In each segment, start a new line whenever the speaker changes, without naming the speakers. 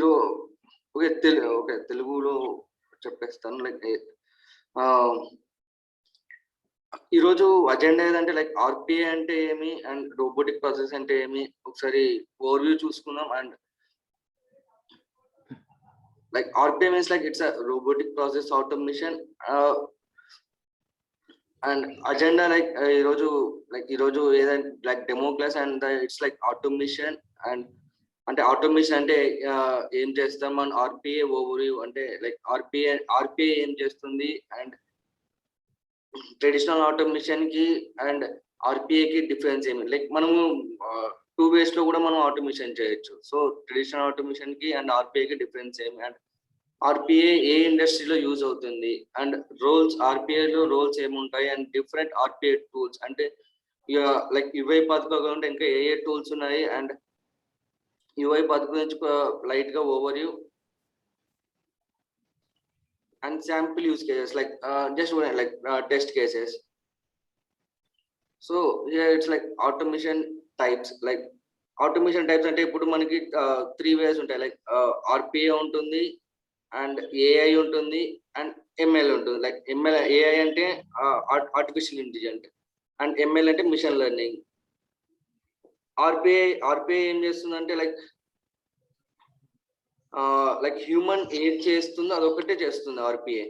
So, okay. తెలుగులో చెప్పేస్తాను. ఈరోజు అజెండా ఏదంటే ఆర్‌పిఏ అంటే ఏమి? అండ్ రోబోటిక్ ప్రాసెస్ అంటే ఏమి? ఒకసారి ఓవర్‌వ్యూ చూసుకుందాం. And RPA means it's a robotic process automation. And agenda ఈరోజు ఏదంటే demo class and it's automation. And అంటే ఆటోమేషన్ అంటే ఏం చేస్తాం అని ఆర్‌పిఏ ఓవర్‌వ్యూ అంటే ఆర్‌పిఏ ఏం చేస్తుంది అండ్ ట్రెడిషనల్ ఆటోమేషన్ కి అండ్ ఆర్‌పిఏ కి డిఫరెన్స్ ఏమి? మనము 2 వేస్ లో కూడా మనం ఆటోమేషన్ చేయొచ్చు. సో ట్రెడిషనల్ ఆటోమేషన్ కి అండ్ ఆర్‌పిఏ కి డిఫరెన్స్ ఏమి? అండ్ ఆర్‌పిఏ ఏ ఇండస్ట్రీలో యూజ్ అవుతుంది? అండ్ ఆర్‌పిఏలో రోల్స్ ఏముంటాయి? అండ్ డిఫరెంట్ ఆర్‌పిఏ టూల్స్ అంటే యుఐ పథకం కాకుండా ఇంకా ఏ టూల్స్ ఉన్నాయి? అండ్ యుఐ పథకం గురించి లైట్ గా overview and sample use cases just test cases. So here it's automation types. Automation types అంటే ఇప్పుడు మనకి 3 ways ఉంటాయి. RPA ఉంటుంది అండ్ AI ఉంటుంది అండ్ ML ఉంటుంది. AI అంటే ఆర్టిఫిషియల్ ఇంటెలిజెంట్ అండ్ ML అంటే మిషన్ లెర్నింగ్. RPA ఏం చేస్తుందంటే హ్యూమన్ ఏది చేస్తుందో అదొకటే చేస్తుంది ఆర్‌పిఏ.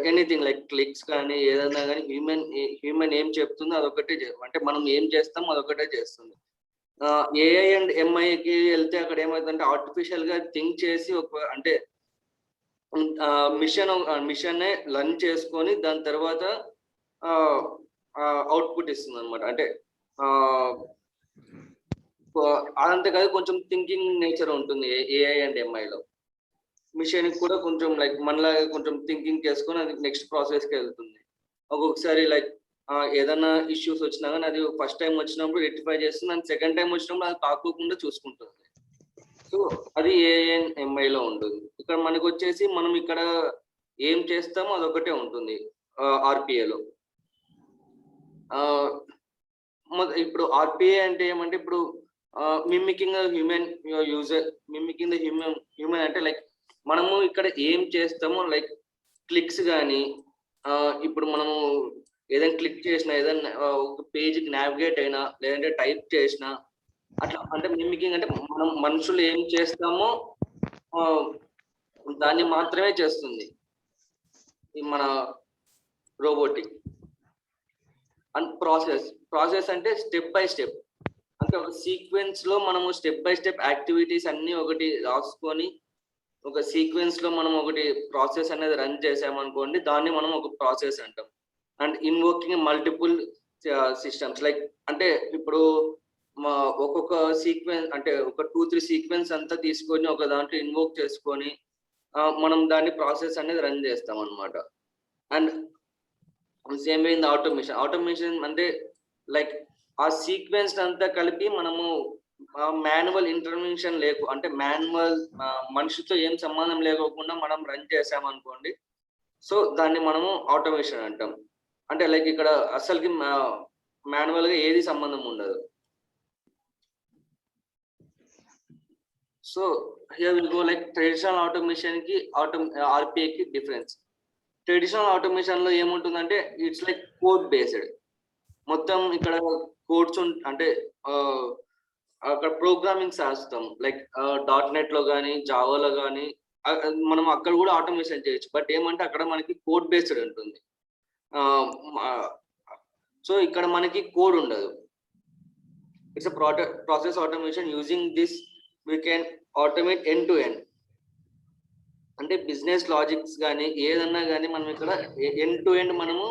ఎనీథింగ్ క్లిక్స్ కానీ ఏదైనా కానీ హ్యూమన్ ఏం చెప్తుందో అదొకటే అంటే మనం ఏం చేస్తామో అదొకటే చేస్తుంది. ఏఐ అండ్ ఎంఐకి వెళ్తే అక్కడ ఏమవుతుందంటే ఆర్టిఫిషియల్ గా థింక్ చేసి అంటే మిషన్ లర్న్ చేసుకొని దాని తర్వాత అవుట్పుట్ ఇస్తుంది అనమాట. అంటే అదంతా కాదు, కొంచెం థింకింగ్ నేచర్ ఉంటుంది ఏఐ అండ్ ఎంఐలో. మిషన్ కూడా కొంచెం మనలాగా కొంచెం థింకింగ్ చేసుకొని అది నెక్స్ట్ ప్రాసెస్ కి వెళ్తుంది. ఒక్కొక్కసారి ఏదైనా ఇష్యూస్ వచ్చినా కానీ అది ఫస్ట్ టైం వచ్చినప్పుడు రెక్టిఫై చేస్తుంది అండ్ సెకండ్ టైం వచ్చినప్పుడు అది కాకోకుండా చూసుకుంటుంది. సో అది ఏఐ అండ్ ఎంఐలో ఉంటుంది. ఇక్కడ మనకు వచ్చేసి మనం ఇక్కడ ఏం చేస్తామో అదొకటే ఉంటుంది ఆర్‌పిఏలో. ఇప్పుడు ఆర్‌పిఏ అంటే ఏమంటే ఇప్పుడు mimicking human user. Mimicking the human అంటే మనము ఇక్కడ ఏం చేస్తామో క్లిక్స్ కానీ ఇప్పుడు మనము ఏదైనా క్లిక్ చేసినా ఏదైనా ఒక పేజ్కి నావిగేట్ అయినా లేదంటే టైప్ చేసినా అట్లా అంటే మిమికింగ్ అంటే మనం మనుషులు ఏం చేస్తామో దాన్ని మాత్రమే చేస్తుంది మన రోబోటిక్. అండ్ ప్రాసెస్ అంటే స్టెప్ బై స్టెప్, అంటే ఒక సీక్వెన్స్ లో మనము స్టెప్ బై స్టెప్ యాక్టివిటీస్ అన్ని ఒకటి రాసుకొని ఒక సీక్వెన్స్ లో మనం ఒకటి ప్రాసెస్ అనేది రన్ చేసామనుకోండి, దాన్ని మనం ఒక ప్రాసెస్ అంటాం. అండ్ ఇన్వోకింగ్ మల్టిపుల్ సిస్టమ్స్ అంటే ఇప్పుడు ఒక్కొక్క సీక్వెన్స్ అంటే ఒక 2-3 సీక్వెన్స్ అంతా తీసుకొని ఒక దాంట్లో ఇన్వోక్ చేసుకొని మనం దాన్ని ప్రాసెస్ అనేది రన్ చేస్తాం అన్నమాట. And same way in automation అంటే ఆ సీక్వెన్స్ అంతా కలిపి మనము మాన్యువల్ ఇంటర్వెన్షన్ అంటే మాన్యువల్ మనిషితో ఏం సంబంధం లేకోకుండా మనం రన్ చేసామనుకోండి, సో దాన్ని మనము ఆటోమేషన్ అంటాం. అంటే ఇక్కడ అసలుకి మాన్యువల్ గా ఏది సంబంధం ఉండదు. So here will go traditional automation కి ఆర్‌పిఏ కి డిఫరెన్స్. ట్రెడిషనల్ ఆటోమేషన్ లో ఏముంటుందంటే ఇట్స్ కోడ్ బేస్డ్. మొత్తం ఇక్కడ కోడ్స్ అంటే అక్కడ ప్రోగ్రామింగ్ చేస్తాం .NET లో కానీ జావాలో కానీ మనం అక్కడ కూడా ఆటోమేషన్ చేయొచ్చు. బట్ ఏమంటే అక్కడ మనకి కోడ్ బేస్డ్ ఉంటుంది. సో ఇక్కడ మనకి కోడ్ ఉండదు. It's process automation. Using this we can automate end to end. అంటే బిజినెస్ లాజిక్స్ కానీ ఏదన్నా కానీ మనం ఇక్కడ ఎండ్ టు ఎండ్ మనము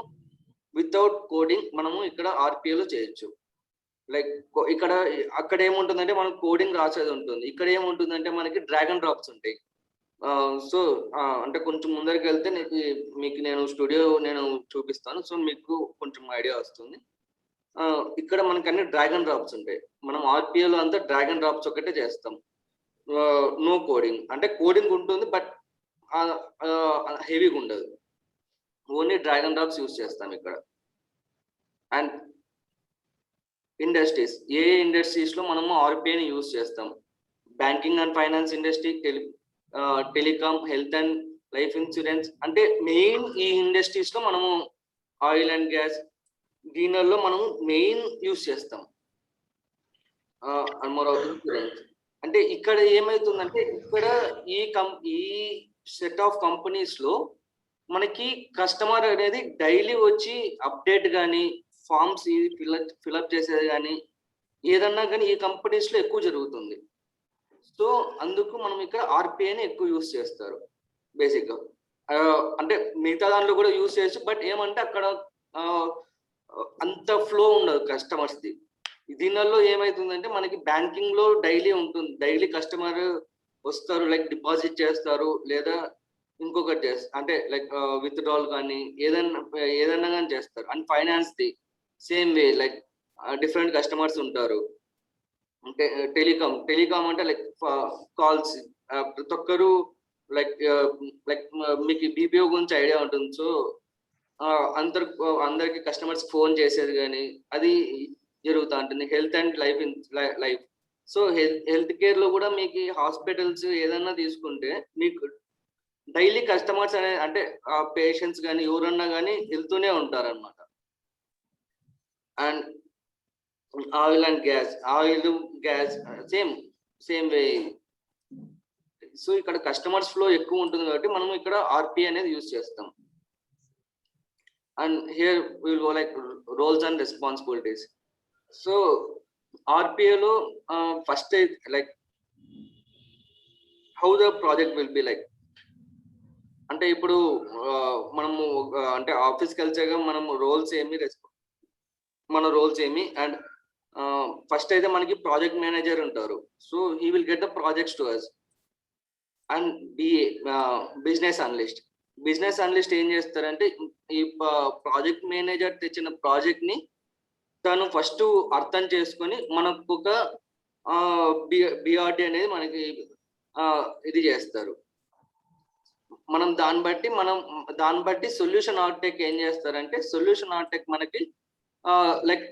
వితౌట్ కోడింగ్ మనము ఇక్కడ ఆర్‌పిఏలో చేయొచ్చు. ఇక్కడ అక్కడ ఏముంటుందంటే మనం కోడింగ్ రాసేది ఉంటుంది. ఇక్కడ ఏముంటుందంటే మనకి డ్రాగ్ అండ్ డ్రాప్స్ ఉంటాయి. సో అంటే కొంచెం ముందరికి వెళ్తే మీకు నేను స్టూడియో చూపిస్తాను. సో మీకు కొంచెం ఐడియా వస్తుంది. ఇక్కడ మనకి అన్ని డ్రాగ్ అండ్ డ్రాప్స్ ఉంటాయి. మనం ఆర్‌పిఏలో అంతా డ్రాగ్ అండ్ డ్రాప్స్ ఒకటే చేస్తాం. No coding. అంటే కోడింగ్ ఉంటుంది బట్ హెవీగా ఉండదు. Only drag and drops use చేస్తాం ఇక్కడ. అండ్ ఇండస్ట్రీస్, ఏ ఇండస్ట్రీస్ లో మనము ఆర్‌పిఏని యూజ్ చేస్తాం. Banking and finance industry, telecom, health and life insurance. అంటే మెయిన్ ఈ ఇండస్ట్రీస్ లో మనము ఆయిల్ అండ్ గ్యాస్ దీనిలో మనం మెయిన్ యూస్ చేస్తాం. ఇన్సూరెన్స్ అంటే ఇక్కడ ఏమైతుందంటే ఇక్కడ ఈ సెట్ ఆఫ్ కంపెనీస్ లో మనకి కస్టమర్ అనేది డైలీ వచ్చి అప్డేట్ కానీ ఫార్మ్స్ ఫిల్అప్ చేసేది కానీ ఏదన్నా కానీ ఈ కంపెనీస్ లో ఎక్కువ జరుగుతుంది. సో అందుకు మనం ఇక్కడ ఆర్పిఐని ఎక్కువ యూస్ చేస్తారు బేసిక్ గా. అంటే మిగతా దాంట్లో కూడా యూస్ చేయొచ్చు, బట్ ఏమంటే అక్కడ అంత ఫ్లో ఉండదు కస్టమర్స్ ది. దీనిలో ఏమైతుందంటే మనకి బ్యాంకింగ్ లో డైలీ ఉంటుంది, డైలీ కస్టమర్ వస్తారు, లైక్ డిపాజిట్ చేస్తారు లేదా ఇంకొకటి చేస్తారు, అంటే లైక్ విత్డ్రాల్ కానీ ఏదన్నా కానీ చేస్తారు. And finance the same way, like different customers ఉంటారు. అంటే టెలికామ్ అంటే లైక్ కాల్స్ ప్రతి ఒక్కరు లైక్ మీకు బీపీఓ గురించి ఐడియా ఉంటుంది. సో అందరికి కస్టమర్స్ ఫోన్ చేసేది కానీ అది జరుగుతూ ఉంటుంది. Health and life. So health care లో కూడా మీకు హాస్పిటల్స్ ఏదన్నా తీసుకుంటే మీకు డైలీ కస్టమర్స్ అంటే పేషెంట్స్ కానీ ఎవరన్నా కానీ వెళ్తూనే ఉంటారు అనమాట. And oil and gas same way. So ఇక్కడ కస్టమర్స్ ఫ్లో ఎక్కువ ఉంటుంది కాబట్టి మనం ఇక్కడ ఆర్పిఐ అనేది యూజ్ చేస్తాం. And here will go like roles and responsibilities. So ఆర్పిఐలో first like how the project will be like. అంటే ఇప్పుడు మనము అంటే ఆఫీస్కి వెళ్చాక మనం మన రోల్స్ ఏమి అండ్ ఫస్ట్ అయితే మనకి ప్రాజెక్ట్ మేనేజర్ ఉంటారు. So he will get the projects to us. And business analyst ఏం చేస్తారంటే ఈ ప్రాజెక్ట్ మేనేజర్ తెచ్చిన ప్రాజెక్ట్ ని తను ఫస్ట్ అర్థం చేసుకొని మనకు ఒక బిఆర్డి అనేది మనకి ఇది చేస్తారు. మనం దాన్ని బట్టి సొల్యూషన్ ఆర్కిటెక్ట్ ఏం చేస్తారంటే సొల్యూషన్ ఆర్కిటెక్ట్ మనకి లైక్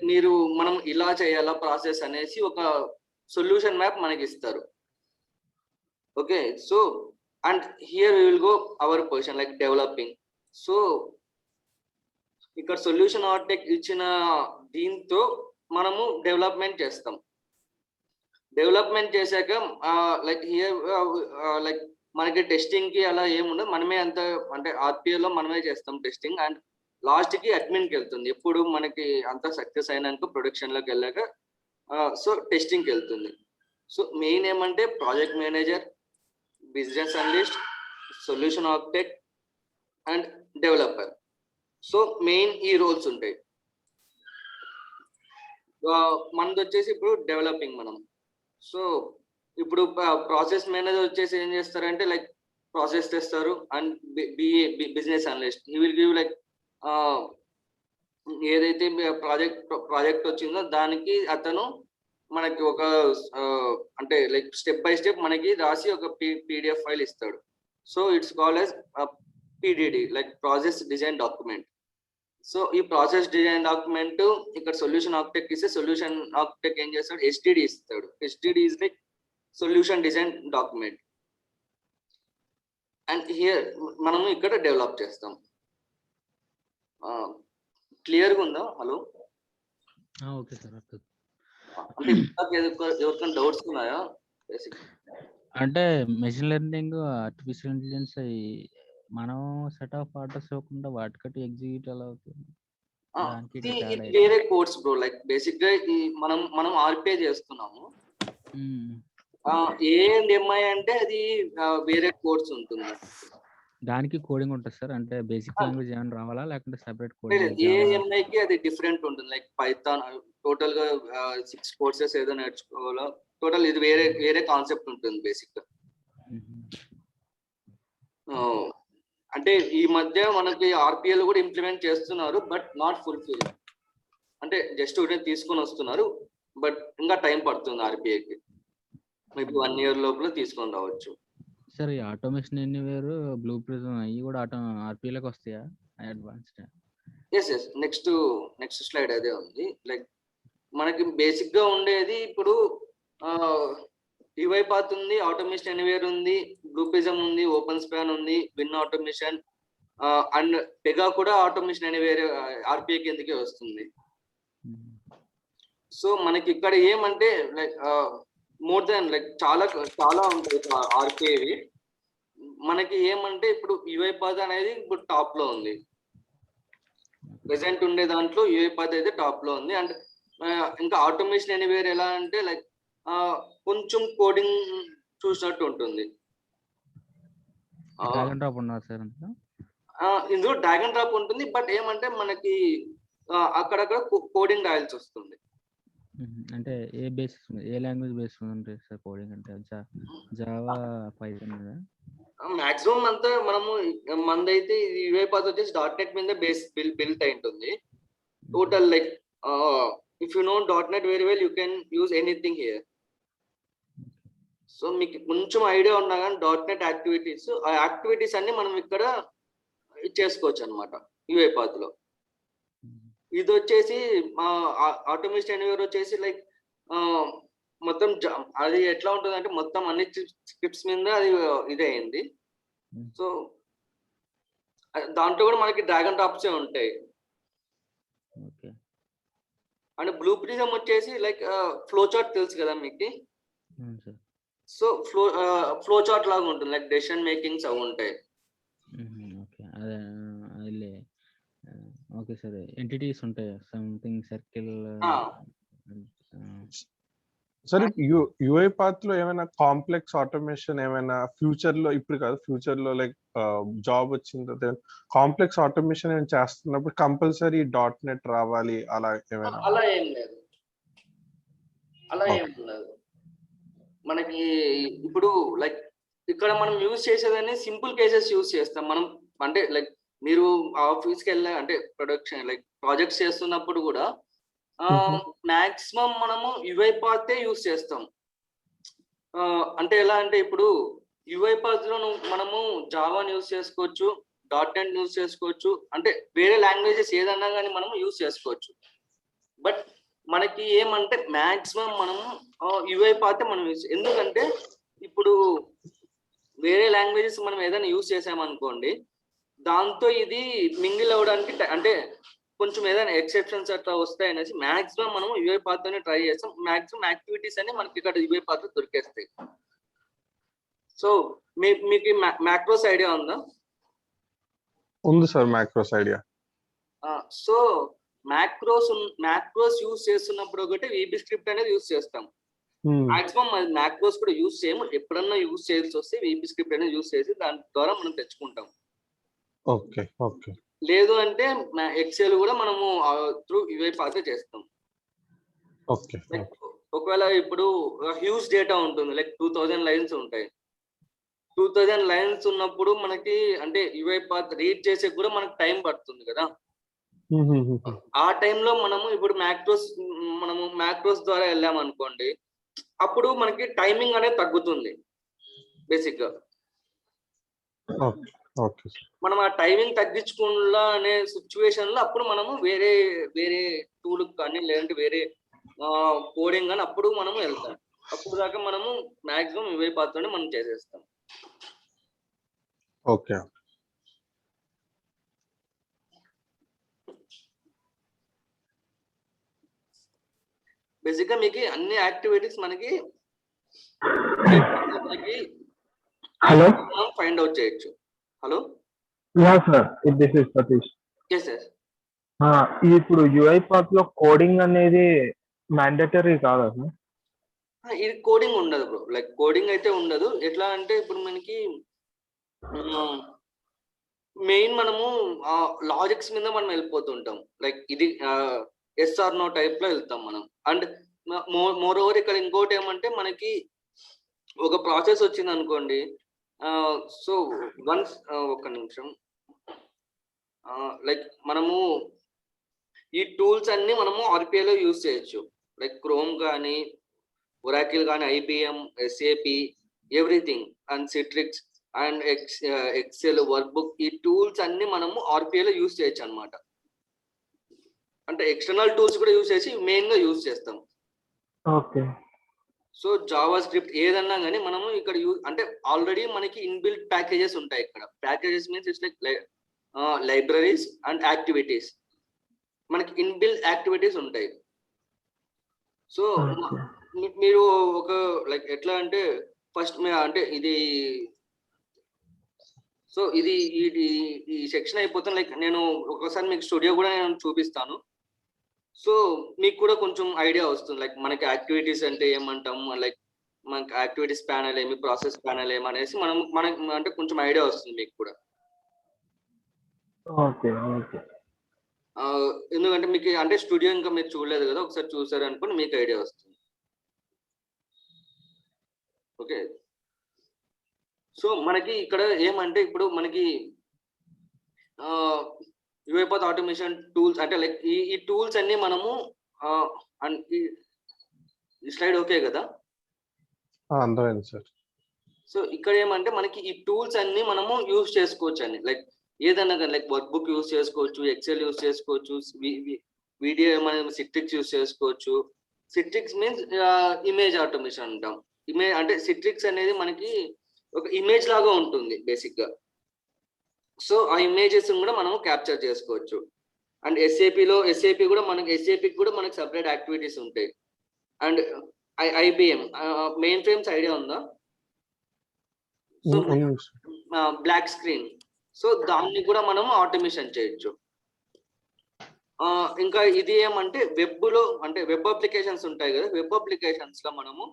మనం ఇలా చేయాలా ప్రాసెస్ అనేసి ఒక సొల్యూషన్ మ్యాప్ మనకి ఇస్తారు. Okay, so and here we will go our position like developing. So ఇక్కడ సొల్యూషన్ ఆర్కిటెక్ట్ ఇచ్చిన దీంతో మనము డెవలప్మెంట్ చేస్తాం. డెవలప్మెంట్ చేశాక లైక్ హియర్ లైక్ మనకి టెస్టింగ్ కి అలా ఏముండదు, మనమే అంటే ఆర్పిఐలో మనమే చేస్తాం టెస్టింగ్. అండ్ లాస్ట్ కి అడ్మిన్కి వెళ్తుంది ఎప్పుడు మనకి అంతా సక్సెస్ అయినాక ప్రొడక్షన్ లోకి వెళ్ళాక. సో టెస్టింగ్కి వెళ్తుంది. సో మెయిన్ ఏమంటే project manager, business analyst, solution architect and developer. So main ఈ రోల్స్ ఉంటాయి. మనది వచ్చేసి ఇప్పుడు డెవలపింగ్ మనం. సో ఇప్పుడు ప్రాసెస్ మేనేజర్ వచ్చేసి ఏం చేస్తారంటే లైక్ ప్రాసెస్ తెస్తారు. And business analyst he will give like ఏదైతే ప్రాజెక్ట్ వచ్చిందో దానికి అతను మనకి ఒక అంటే లైక్ స్టెప్ బై స్టెప్ మనకి రాసి ఒక పీడిఎఫ్ ఫైల్ ఇస్తాడు. So it's called as PDD, like process design document. So ఈ ప్రాసెస్ డిజైన్ డాక్యుమెంట్ ఇక్కడ సొల్యూషన్ ఆర్కిటెక్ట్ ఇస్తే సొల్యూషన్ ఆర్కిటెక్ట్ ఏం చేస్తాడు, ఎస్డిడి ఇస్తాడు. SDD is like solution design document. And here మనము ఇక్కడ డెవలప్ చేస్తాం. క్లియర్గా ఉందా? Hello,
okay sir.
అంటే ఎవరికైనా డౌట్స్ ఉన్నాయా? బేసిక్
అంటే మెషిన్ లెర్నింగ్, ఆర్టిఫిషియల్ ఇంటెలిజెన్స్ మనం సెట్ ఆఫ్ ఆర్డర్స్ ఇవ్వకుండా వాటికట్టి ఎగ్జిక్యూట్ ఎలా అవుతుంది?
వేరే కోర్స్ బ్రో. లైక్ బేసిక్ గా మనం ఆర్పిఐ చేస్తున్నాము. ఏఎంఐ అంటే అది వేరే కోర్స్ ఉంటుంది.
దానికి కోడింగ్ ఉంటుంది సార్? అంటే బేసిక్ లాంగ్వేజ్ ఏమైనా రావాలా లేకుంటే సెపరేట్ కోడింగ్?
ఏఎంఐకి అది డిఫరెంట్ ఉంటుంది. లైక్ పైథాన్ టోటల్ గా 6 కోర్సెస్ ఏదో నేర్చుకోవాలా. టోటల్ ఇది వేరే కాన్సెప్ట్ ఉంటుంది బేసిక్ గా. అంటే ఈ మధ్య మనకి ఆర్పిఎల్ కూడా ఇంప్లిమెంట్ చేస్తున్నారు, బట్ నాట్ ఫుల్ఫిల్. అంటే జస్ట్ తీసుకొని వస్తున్నారు, బట్ ఇంకా టైం పడుతుంది ఆర్పిఐకి. మేబీ 1 year లోపల తీసుకొని రావచ్చు.
సార్ ఈ ఆటోమేషన్ ఎనీవేర్, బ్లూ ప్రిజం అవి కూడా ఆర్పిఐలోకి వస్తాయా అడ్వాన్స్డ్?
ఎస్. నెక్స్ట్ స్లైడ్ అదే ఉంది. లైక్ మనకి బేసిక్ గా ఉండేది ఇప్పుడు UiPath ఉంది, ఆటోమేషన్ ఎనీవేర్ ఉంది, బ్లూప్రిజం ఉంది, ఓపెన్ స్పాన్ ఉంది, విన్ ఆటోమేషన్ అండ్ పెగా కూడా ఆటోమేషన్ ఎనీవేర్ RPA కిందకే వస్తుంది. సో మనకి ఇక్కడ ఏమంటే లైక్ మోర్ దాన్ లైక్ చాలా ఉంటాయి RPA. మనకి ఏమంటే ఇప్పుడు UiPath అనేది ఇప్పుడు టాప్ లో ఉంది. ప్రెసెంట్ ఉండే దాంట్లో UiPath అయితే టాప్ లో ఉంది. అండ్ ఇంకా ఆటోమేషన్ ఎనీవేర్ ఎలా అంటే లైక్ కొంచెం కోడింగ్ చూసినట్టు ఉంటుంది.
డ్రాగ్ అండ్ డ్రాప్ ఉన్నారు సార్ అందులో?
ఇందులో డ్రాగ్ అండ్ డ్రాప్ ఉంటుంది, బట్ ఏమంటే మనకి అక్కడక్కడ కోడింగ్ రాయాల్సి వస్తుంది.
అంటే ఏ బేసిస్ ఏ లాంగ్వేజ్ బేస్ ఉంటుంది సార్ కోడింగ్ అంటే? జావా, పైథాన్ కదా?
మాక్సిమం అంతా మనదైతే UiPath వచ్చేసి .NET మీద బేస్ బిల్ట్ అయి ఉంటుంది. Total like if you know .NET very well you can use anything here. So మీకు కొంచెం ఐడియా ఉన్నా కానీ .NET యాక్టివిటీస్, ఆ యాక్టివిటీస్ అన్ని మనం ఇక్కడ చేసుకోవచ్చు అనమాట UiPath లో. ఇది వచ్చేసి ఆటోమేషన్ ఎనీవేర్ వచ్చేసి లైక్ మొత్తం అది ఎట్లా ఉంటుంది అంటే మొత్తం అన్ని స్క్రిప్ట్స్ మీద అది ఇదే అయింది. సో దాంట్లో కూడా మనకి డ్రాగ్ అండ్ డ్రాప్స్ ఉంటాయి. అండ్ బ్లూప్రిజం వచ్చేసి లైక్ ఫ్లో చార్ట్ తెలుసు కదా మీకు. సో ఫ్లో చార్ట్ లాగా ఉంటుంది, లైక్ డెసిషన్ మేకింగ్స్ అవి ఉంటాయి.
Okay sir. ఎంటిటీస్ ఉంటాయి, సంథింగ్ సర్కిల్.
సరే, UiPath లో ఏమైనా కాంప్లెక్స్ ఆటోమేషన్ ఏమైనా ఫ్యూచర్ లో, ఇప్పుడు కాదు ఫ్యూచర్ లో లైక్ జాబ్ వచ్చిన తర్వాత కాంప్లెక్స్ ఆటోమేషన్ ఏమైనా చేస్తున్నప్పుడు కంపల్సరీ .NET రావాలి అలా ఏమైనా?
అలా ఏం లేదు, అలా ఏం లేదు. మనకి ఇప్పుడు లైక్ ఇక్కడ మనం యూజ్ చేసేదని సింపుల్ కేసెస్ యూజ్ చేస్తాం మనం. అంటే లైక్ మీరు ఆఫీస్కి వెళ్ళే అంటే ప్రొడక్షన్ లైక్ ప్రాజెక్ట్స్ చేస్తున్నప్పుడు కూడా మాక్సిమం మనము UiPath యూజ్ చేస్తాం. అంటే ఎలా అంటే ఇప్పుడు UiPath లో మనము జావాని యూజ్ చేసుకోవచ్చు, .NET యూజ్ చేసుకోవచ్చు, అంటే వేరే లాంగ్వేజెస్ ఏదన్నా కానీ మనము యూజ్ చేసుకోవచ్చు. బట్ మనకి ఏమంటే మాక్సిమం మనము UiPath మనం యూజ్, ఎందుకంటే ఇప్పుడు వేరే లాంగ్వేజెస్ మనం ఏదైనా యూజ్ చేసామనుకోండి, దాంతో ఇది మింగిల్ అవ్వడానికి అంటే కొంచెం ఏదైనా ఎక్సెప్షన్స్ అట్లా వస్తాయనేసి మాక్సిమం మనం UiPath తోనే ట్రై చేస్తాం. మాక్సిమం యాక్టివిటీస్ అన్ని మనకి ఇక్కడ UiPath దొరికేస్తాయి. సో మీకు మ్యాక్రోస్ ఐడియా ఉందా?
ఉంది sir, macros idea.
So macros use చేస్తున్నప్పుడు ఒకటి VB స్క్రిప్ట్ అనేది యూజ్ చేస్తాం. మాక్సిమం మ్యాక్రోస్ కూడా యూజ్ చేయము, ఎప్పుడన్నా యూజ్ చేయాల్సి వస్తే VB స్క్రిప్ట్ అనేది యూజ్ చేసి దాని ద్వారా మనం తెచ్చుకుంటాం.
Okay okay.
లేదు అంటే ఎక్సెల్ కూడా మనము త్రూ UiPath చేస్తాం.
ఓకే.
ఒకవేళ ఇప్పుడు హ్యూజ్ డేటా ఉంటుంది, లైక్ 2000 లైన్స్ ఉంటాయి. 2000 లైన్స్ ఉన్నప్పుడు మనకి అంటే UiPath రీడ్ చేసే కూడా మనకి టైం పడుతుంది కదా. ఆ టైంలో మనము ఇప్పుడు మ్యాక్రోస్ ద్వారా వెళ్ళామనుకోండి, అప్పుడు మనకి టైమింగ్ అనేది తగ్గుతుంది బేసిక్ గా. మనం ఆ టైమింగ్ తగ్గించుకుండా అనే సిచ్యువేషన్ లో అప్పుడు మనము వేరే టూల్ కానీ లేదంటే వేరే కోడింగ్ కానీ అప్పుడు మనము వెళ్తాం. అప్పుడు దాకా మనము మాక్సిమం UiPath తోనే మనం చేసేస్తాం.
ఓకే.
బేసిక్ గా మీకు అన్ని యాక్టివిటీస్ మనకి
హలో
ఫైండ్ అవుట్ చేయొచ్చు. Hello,
yeah sir, this is Satish.
Yes sir.
ఇప్పుడు UiPath లో కోడింగ్ అనేది మ్యాండేటరీ కాదా సార్?
ఇది కోడింగ్ ఉండదు బ్రో, లైక్ కోడింగ్ అయితే ఉండదు. ఎట్లా అంటే ఇప్పుడు మనకి మెయిన్ మనము లాజిక్స్ మీద మనం వెళ్ళిపోతుంటాం, లైక్ ఇది ఎస్ ఆర్ నో టైప్ లో వెళ్తాం మనం. అండ్ మోర్ ఓవర్ ఇక్కడ ఇంకోటి ఏమంటే మనకి ఒక ప్రాసెస్ వచ్చింది అనుకోండి, సో వన్స్ ఒక నిమిషం, లైక్ మనము ఈ టూల్స్ అన్ని మనము RPA లో యూజ్ చేయొచ్చు, లైక్ క్రోమ్ కానీ ఒరాకిల్ కానీ IBM, SAP, everything, and Citrix and Excel, workbook, ఈ టూల్స్ అన్ని మనము RPA లో యూజ్ చేయొచ్చు అనమాట. అంటే ఎక్స్టర్నల్ టూల్స్ కూడా యూజ్ చేసి మెయిన్ గా యూజ్ చేస్తాం.
ఓకే.
సో జావా స్క్రిప్ట్ ఏదన్నా కానీ మనము ఇక్కడ అంటే ఆల్రెడీ మనకి ఇన్బిల్ట్ ప్యాకేజెస్ ఉంటాయి. ఇక్కడ packages means it's like libraries and activities. మనకి ఇన్బిల్ట్ యాక్టివిటీస్ ఉంటాయి. సో మీరు ఒక లైక్ ఎట్లా అంటే ఫస్ట్ అంటే ఇది సో ఇది ఈ సెక్షన్ అయిపోతుంది. లైక్ నేను ఒకసారి మీకు స్టూడియో కూడా నేను చూపిస్తాను. సో మీకు కూడా కొంచెం ఐడియా వస్తుంది. లైక్ మనకి యాక్టివిటీస్ అంటే ఏమంటాము, లైక్ మనకి యాక్టివిటీస్ ప్యానల్ ఏమి, ప్రాసెస్ ప్యానల్ ఏమి అనేసి మనకి అంటే కొంచెం ఐడియా వస్తుంది మీకు కూడా.
Okay okay.
ఎందుకంటే మీకు అంటే స్టూడియో ఇంకా మీరు చూడలేదు కదా, ఒకసారి చూసారు అనుకోండి మీకు ఐడియా వస్తుంది. ఓకే. సో మనకి ఇక్కడ ఏమంటే ఇప్పుడు మనకి యూఐపాత్ ఆటోమేషన్ టూల్స్ అంటే లైక్ ఈ టూల్స్ అన్ని మనము ఈ స్లైడ్ ఓకే కదా?
అందమైంది సార్.
సో ఇక్కడ ఏమంటే మనకి ఈ టూల్స్ అన్ని మనము యూజ్ చేసుకోవచ్చు అండి. లైక్ ఏదన్నా కానీ లైక్ వర్క్ బుక్ యూజ్ చేసుకోవచ్చు, ఎక్సెల్ యూజ్ చేసుకోవచ్చు, వీడియో మనం సిట్రిక్స్ యూజ్ చేసుకోవచ్చు. సిట్రిక్స్ మీన్స్ ఇమేజ్ ఆటోమేషన్ అంటాం. ఇమేజ్ అంటే సిట్రిక్స్ అనేది మనకి ఒక ఇమేజ్ లాగా ఉంటుంది బేసిక్ గా. సో ఆ ఇమేజెస్ కూడా మనం క్యాప్చర్ చేసుకోవచ్చు. అండ్ ఎస్ఏపి కూడా మనకి సపరేట్ యాక్టివిటీస్ ఉంటాయి. And IBM main frames idea ఉందా? సో బ్లాక్ స్క్రీన్, సో దాన్ని కూడా మనం ఆటోమేషన్ చేయొచ్చు. ఇంకా ఇది ఏమంటే వెబ్ అప్లికేషన్స్ ఉంటాయి కదా, వెబ్ అప్లికేషన్స్ లో మనము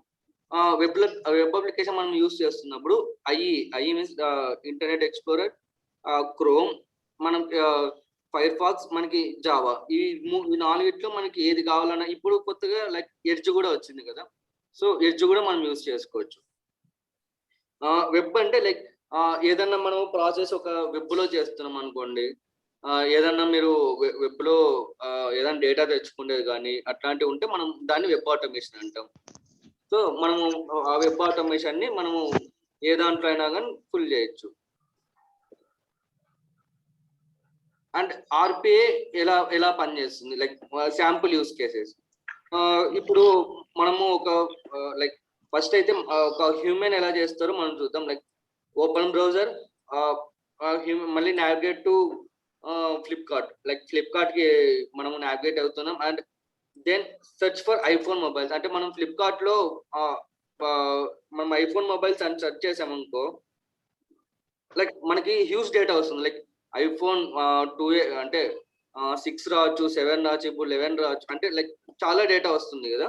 వెబ్ అప్లికేషన్ మనం యూస్ చేస్తున్నప్పుడు IE means Internet Explorer, Chrome, మనం ఫైర్ ఫాక్స్, మనకి జావా, ఈ నాలుగిట్లో మనకి ఏది కావాలన్నా ఇప్పుడు కొత్తగా లైక్ ఎడ్జ్ కూడా వచ్చింది కదా, సో ఎడ్జ్ కూడా మనం యూస్ చేసుకోవచ్చు. వెబ్ అంటే లైక్ ఏదన్నా మనం ప్రాసెస్ ఒక వెబ్ లో చేస్తున్నాం అనుకోండి, ఏదన్నా మీరు వెబ్ లో ఏదైనా డేటా తెచ్చుకునేది కానీ అట్లాంటివి ఉంటే మనం దాన్ని వెబ్ ఆటోమేషన్ అంటాం. సో మనము ఆ వెబ్ ఆటోమేషన్ ని మనము ఏ దాంట్లో అయినా కానీ ఫుల్ చేయొచ్చు. అండ్ ఆర్పిఏ ఎలా పనిచేస్తుంది, లైక్ శాంపుల్ యూస్ కేసెస్. ఇప్పుడు మనము ఒక లైక్ ఫస్ట్ అయితే ఒక హ్యూమన్ ఎలా చేస్తారో మనం చూద్దాం. లైక్ ఓపెన్ బ్రౌజర్, మళ్ళీ navigate to Flipkart, like Flipkart కి మనము నావిగేట్ అవుతున్నాం. And then search for iPhone mobiles, అంటే మనం ఫ్లిప్కార్ట్ లో మనం ఐఫోన్ మొబైల్స్ అని సెర్చ్ చేసామనుకో, లైక్ మనకి హ్యూజ్ డేటా వస్తుంది. లైక్ ఐఫోన్ 2 అంటే 6 రావచ్చు, 7 రావచ్చు, ఇప్పుడు 11 రావచ్చు, అంటే లైక్ చాలా డేటా వస్తుంది కదా.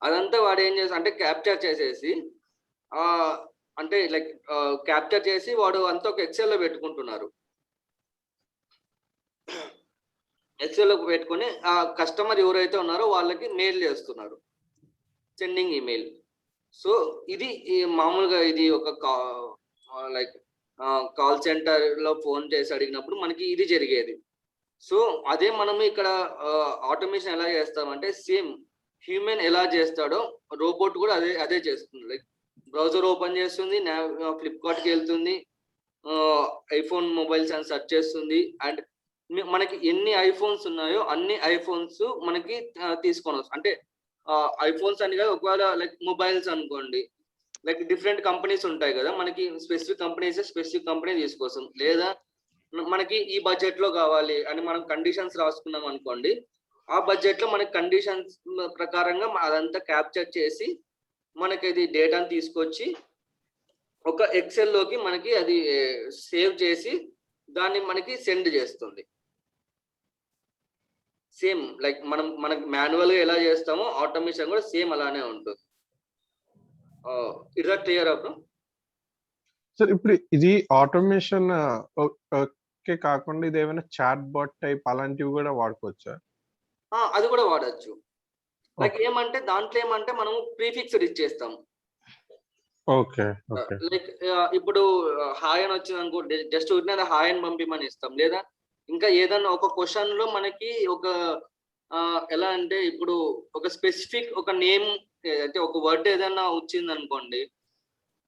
అదంతా వాడు ఏం చేసి అంటే క్యాప్చర్ చేసేసి అంటే లైక్ క్యాప్చర్ చేసి వాడు అంతా ఒక ఎక్సెల్ లో పెట్టుకుంటున్నారు. ఎక్సెల్ లో పెట్టుకొని ఆ కస్టమర్ ఎవరైతే ఉన్నారో వాళ్ళకి మెయిల్ చేస్తున్నారు, సెండింగ్ ఈమెయిల్. సో ఇది మామూలుగా ఇది ఒక లైక్ కాల్ సెంటర్ లో ఫోన్ చేసి అడిగినప్పుడు మనకి ఇది జరిగేది. సో అదే మనం ఇక్కడ ఆటోమేషన్ ఎలా చేస్తామంటే సేమ్ హ్యూమన్ ఎలా చేస్తాడో రోబోట్ కూడా అదే చేస్తుంది. లైక్ బ్రౌజర్ ఓపెన్ చేస్తుంది, ఫ్లిప్కార్ట్కి వెళ్తుంది, ఐఫోన్ మొబైల్స్ అని సెర్చ్ చేస్తుంది. అండ్ మనకి ఎన్ని ఐఫోన్స్ ఉన్నాయో అన్ని ఐఫోన్స్ మనకి తీసుకొని వస్తుంది. అంటే ఐఫోన్స్ అని కాదు, ఒకవేళ లైక్ మొబైల్స్ అనుకోండి, లైక్ డిఫరెంట్ కంపెనీస్ ఉంటాయి కదా, మనకి స్పెసిఫిక్ కంపెనీ తీసుకొస్తాం. లేదా మనకి ఈ బడ్జెట్ లో కావాలి అని మనం కండిషన్స్ రాసుకున్నాం అనుకోండి, ఆ బడ్జెట్ లో మనకి కండిషన్స్ ప్రకారంగా అదంతా క్యాప్చర్ చేసి మనకి అది డేటాను తీసుకొచ్చి ఒక ఎక్సెల్ లోకి మనకి అది సేవ్ చేసి దాన్ని మనకి సెండ్ చేస్తుంది. సేమ్ లైక్ మనకి మాన్యువల్ గా ఎలా చేస్తామో ఆటోమేషన్ కూడా సేమ్ అలానే ఉంటుంది. ఇట్లా క్లియర్ అప్పుడు
సార్. ఇప్పుడు ఇది ఆటోమేషన్ కాకుండా ఇది ఏమైనా చాట్ బాట్ టైప్ అలాంటివి కూడా వాడుకోవచ్చా?
అది కూడా వాడచ్చు. లైక్ ఏమంటే దాంట్లో ఏమంటే మనము ప్రీఫిక్స్డ్ ఇచ్చేస్తాం.
Okay okay.
లైక్ ఇప్పుడు హాయ్ అని వచ్చింది అనుకో, జస్ట్ ఉట్టిన హాయ్ అని పంపిమని ఇస్తాం. లేదా ఇంకా ఏదన్నా ఒక క్వశ్చన్ లో మనకి ఒక ఎలా అంటే ఇప్పుడు ఒక స్పెసిఫిక్ ఒక నేమ్ అంటే ఒక వర్డ్ ఏదన్నా వచ్చింది అనుకోండి,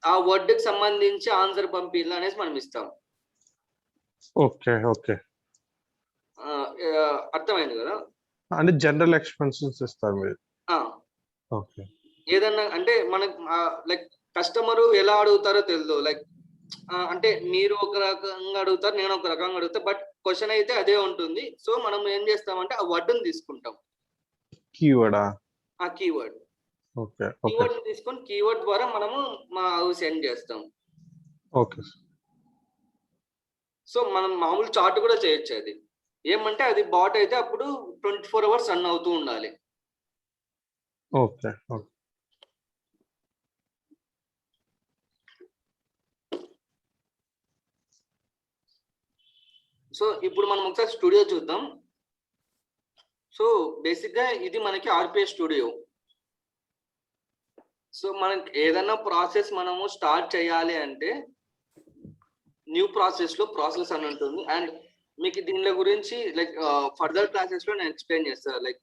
ఆ వర్డ్ కి సంబంధించి ఆన్సర్ పంపిల్లా అనేసి మనం ఇస్తాం.
ఓకే ఓకే,
అర్థమైంది కదా?
అంటే జనరల్ ఎక్స్పెన్షన్స్ ఇస్తారు మీరు. ఓకే.
ఏదన్నా అంటే మనకు లైక్ కస్టమర్ ఎలా అడుగుతారో తెలియదు. లైక్ అంటే మీరు ఒక రకంగా అడుగుతారు, నేను ఒక రకంగా అడుగుతా, బట్ క్వశ్చన్ అయితే అదే ఉంటుంది. సో మనం ఏం చేస్తామంటే ఆ వర్డ్ని తీసుకుంటాం,
కీవర్డా?
ఆ కీవర్డ్
ఓకే. ఓకే.
కీవర్డ్ తీసుకొని కీవర్డ్ ద్వారా మనము సెండ్ చేస్తాం.
ఓకే.
సో మనం మామూలు చార్ట్ కూడా చేయొచ్చు. అది ఏమంటే అది బాట్ అయితే అప్పుడు 24 అవర్స్ రన్ అవుతూ ఉండాలి.
ఓకే. ఓకే.
సో ఇప్పుడు మనం ఒకసారి స్టూడియో చూద్దాం. సో బేసిక్ గా ఇది మనకి ఆర్పిఎస్ స్టూడియో. సో మనకి ఏదైనా ప్రాసెస్ మనము స్టార్ట్ చేయాలి అంటే న్యూ ప్రాసెస్ లో ప్రాసెస్ అని ఉంటుంది. అండ్ మీకు దీనిలో గురించి లైక్ ఫర్దర్ క్లాసెస్ లో నేను ఎక్స్ప్లెయిన్ చేస్తాను. లైక్